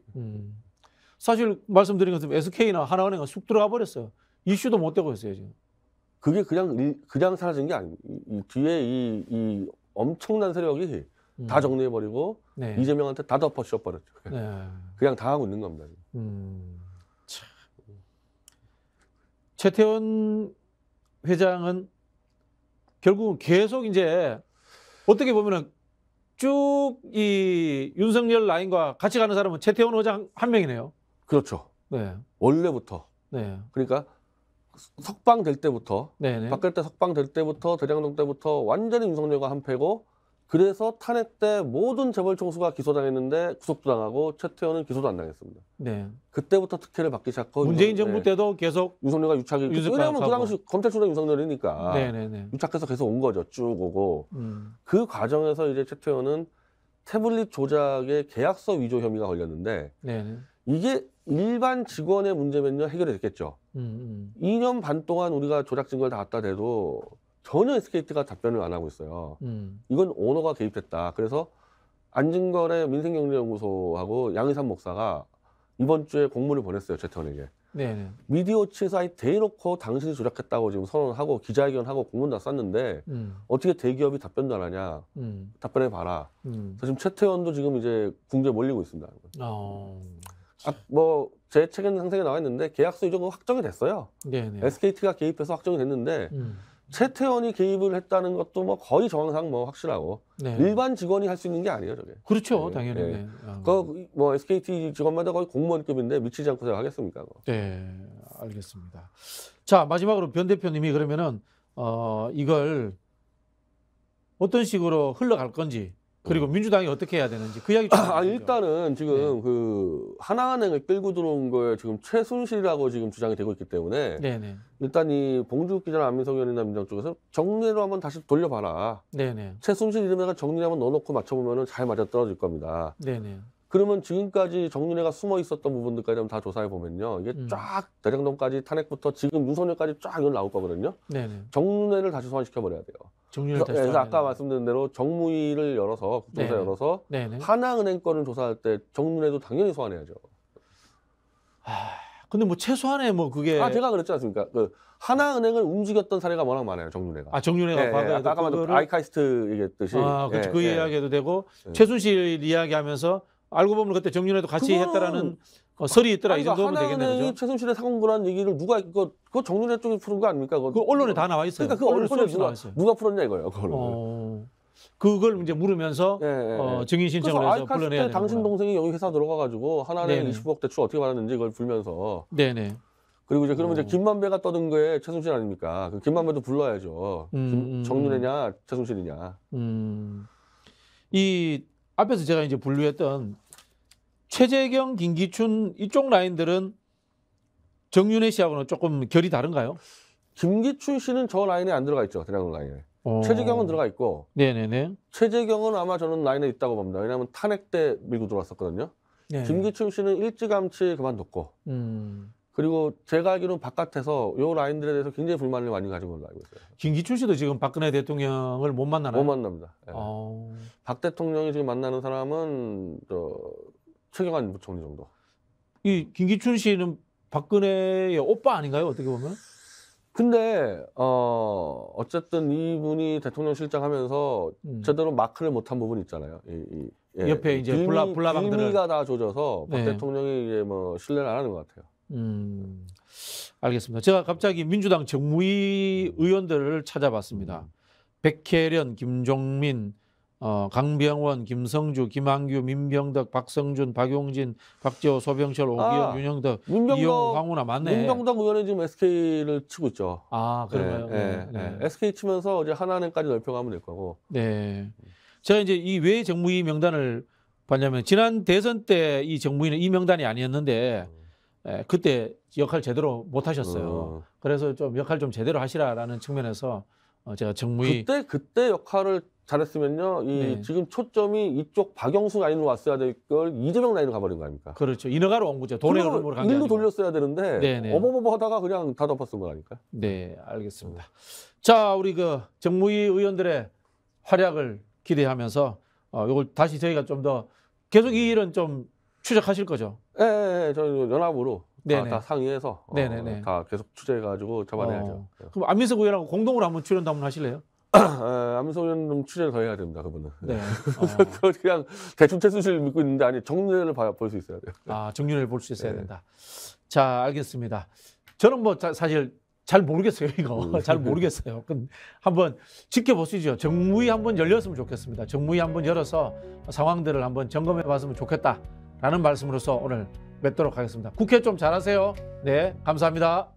사실 말씀드린 것처럼 SK나 하나은행은 쑥 들어가 버렸어요. 이슈도 못 되고 있어요 지금.
그게 그냥 사라진 게 아니에요. 이 뒤에 이 엄청난 세력이 다 정리해버리고
네.
이재명한테 다 덮어씌워버렸죠.
네.
그냥 당하고 있는 겁니다.
참. 최태원 회장은 결국은 계속 이제 어떻게 보면은 쭉 이 윤석열 라인과 같이 가는 사람은 최태원 회장 한 명이네요.
그렇죠.
네.
원래부터.
네.
그러니까 석방 될 때부터
네네.
바뀔 때 석방 될 때부터 대장동 때부터 완전히 윤석열과 한패고 그래서 탄핵 때 모든 재벌 총수가 기소당했는데 구속도 당하고 최태원은 기소도 안 당했습니다.
네.
그때부터 특혜를 받기 시작하고
문재인 정부 때도 계속
윤석열과 유착이 왜냐하면 그 당시 검찰총장 윤석열이니까
네네네.
유착해서 계속 온 거죠. 쭉 오고 그 과정에서 이제 최태원은 태블릿 조작의 계약서 위조 혐의가 걸렸는데
네네.
이게 일반 직원의 문제면요 해결이 됐겠죠. 2년 반 동안 우리가 조작 증거를 다 갖다 대도 전혀 SKT가 답변을 안 하고 있어요. 이건 오너가 개입했다. 그래서 안진걸의 민생경제연구소하고 양희삼 목사가 이번 주에 공문을 보냈어요. 최태원에게.
네네.
미디어치에서 아예 대놓고 당신이 조작했다고 지금 선언하고 기자회견하고 공문 다 쌌는데 어떻게 대기업이 답변도 안 하냐. 답변해봐라. 그래서 지금 최태원도 지금 이제 궁지에 몰리고 있습니다. 뭐 제 책에는 상세히 나와 있는데 계약서 이전 확정이 됐어요.
네네.
SKT가 개입해서 확정이 됐는데 최태원이 개입을 했다는 것도 뭐 거의 정황상 뭐 확실하고
네.
일반 직원이 할 수 있는 게 아니에요, 저게.
그렇죠,
네,
당연히.
네.
네.
뭐 SKT 직원마다 거의 공무원급인데 미치지 않고 생각하겠습니까?
네, 알겠습니다. 자, 마지막으로 변 대표님이 그러면은 이걸 어떤 식으로 흘러갈 건지 그리고 민주당이 어떻게 해야 되는지 그 이야기 좀
일단은 지금 그 하나은행을 끌고 들어온 거에 지금 최순실이라고 지금 주장이 되고 있기 때문에
네네.
일단 이 봉주욱 기자나 안민석 의원이나 민주당 쪽에서 정리로 한번 다시 돌려봐라.
네네.
최순실 이름에다가 정리 한번 넣어놓고 맞춰보면 잘 맞아떨어질 겁니다.
네네.
그러면 지금까지 정윤회가 숨어 있었던 부분들까지 한번 다 조사해 보면요. 이게 쫙 대장동까지 탄핵부터 지금 윤석열까지 쫙 이건 나올 거거든요.
네네.
정윤회를 다시 소환시켜 버려야 돼요. 그래서 아까 말씀드린 대로 정무위를 열어서 국정조사 열어서
네네.
하나은행 건을 조사할 때 정윤회도 당연히 소환해야죠.
근데 뭐 최소한의 뭐 그게
제가 그랬지 않습니까? 그 하나은행을 움직였던 사례가 워낙 많아요. 정윤회가.
정윤회가 과거에도
아까 말한 아이카이스트 얘기했듯이.
그렇죠. 그 이야기해도 되고 최순실 이야기하면서 알고 보면 그때 정윤회도 같이 했다라는 설이 있더라. 이 정도면 되겠네요.
하나은행이 최순실의 사건구라는 얘기를 누가 그거 정윤회 쪽이 푸는 거 아닙니까?
그 언론에 다 나와 있어요.
그러니까 그 언론에 누가 풀었냐 이거예요. 그걸
이제 물으면서 증인 신청을 해서 불러내야 되는
당신 동생이 여기 회사 들어가가지고 하나은행 20억 대출 어떻게 받았는지 이걸 불면서.
네네.
그리고 이제 그러면 이제 김만배가 떠든 거에 최순실 아닙니까? 그 김만배도 불러야죠. 정윤회냐 최순실이냐.
이 앞에서 제가 이제 분류했던 최재경, 김기춘 이쪽 라인들은 정윤회 씨하고는 조금 결이 다른가요?
김기춘 씨는 저 라인에 안 들어가 있죠. 대장동 라인에. 최재경은 들어가 있고.
네네네.
최재경은 아마 저는 라인에 있다고 봅니다. 왜냐하면 탄핵 때 밀고 들어왔었거든요.
네.
김기춘 씨는 일찌감치 그만뒀고. 그리고 제가 알기로는 바깥에서 요 라인들에 대해서 굉장히 불만을 많이 가지고 알고 있어요.
김기춘 씨도 지금 박근혜 대통령을 못 만나나요?
못 만납니다. 네. 박 대통령이 지금 만나는 사람은 최경환 부총리 정도.
이 김기춘 씨는 박근혜의 오빠 아닌가요? 어떻게 보면?
근데 어쨌든 이분이 대통령 실장하면서 제대로 마크를 못한 부분이 있잖아요.
옆에 이제 불나방들을
빌미가 다 조져서 박 대통령이 이제 뭐 신뢰를 안 하는 것 같아요.
알겠습니다. 제가 갑자기 민주당 정무위 의원들을 찾아봤습니다. 백혜련, 김종민, 강병원, 김성주, 김한규, 민병덕, 박성준, 박용진, 박지호, 소병철, 오기영, 윤영덕, 이용, 황운하 맞네.
민병덕 의원이 지금 SK를 치고 있죠.
아, 그런가요?
네. SK 치면서 이제 하나은행까지 넓혀가면 될 거고.
네. 제가 이제 이 왜 정무위 명단을 봤냐면 지난 대선 때 이 정무위는 이 명단이 아니었는데 그때 역할 제대로 못 하셨어요. 그래서 좀 역할 좀 제대로 하시라라는 측면에서 제가 정무위
그때 역할을 잘했으면요.
네.
지금 초점이 이쪽 박영수 라인으로 왔어야 될 걸 이재명 라인으로 가버린 거 아닙니까?
그렇죠. 인허가로 온 거죠. 돈의 흐름으로 간 게
일로
아니고.
돌렸어야 되는데
네네.
어버버버 하다가 그냥 다 덮어쓴 거라니까.
네, 알겠습니다. 자, 우리 그 정무위 의원들의 활약을 기대하면서 이걸 다시 저희가 좀 더 계속 이 일은 좀 추적하실 거죠.
네, 저희 연합으로 다 상의해서
네네네.
다 계속 취재해가지고 잡아내야죠.
그럼 안민석 의원하고 공동으로 한번 출연도 한번 하실래요?
안민석 의원 좀 취재를 더 해야 됩니다, 그분은.
네.
그냥 대충 채수실 믿고 있는데 아니 정면을 볼 수 있어야 돼요.
정윤을 볼 수 있어야 된다. 자, 알겠습니다. 저는 뭐 사실 잘 모르겠어요, 이거. 잘 모르겠어요. 그럼 한번 지켜보시죠. 정무위 한번 열렸으면 좋겠습니다. 정무위 한번 열어서 상황들을 한번 점검해 봤으면 좋겠다라는 말씀으로서 오늘 맺도록 하겠습니다. 국회 좀 잘하세요. 네, 감사합니다.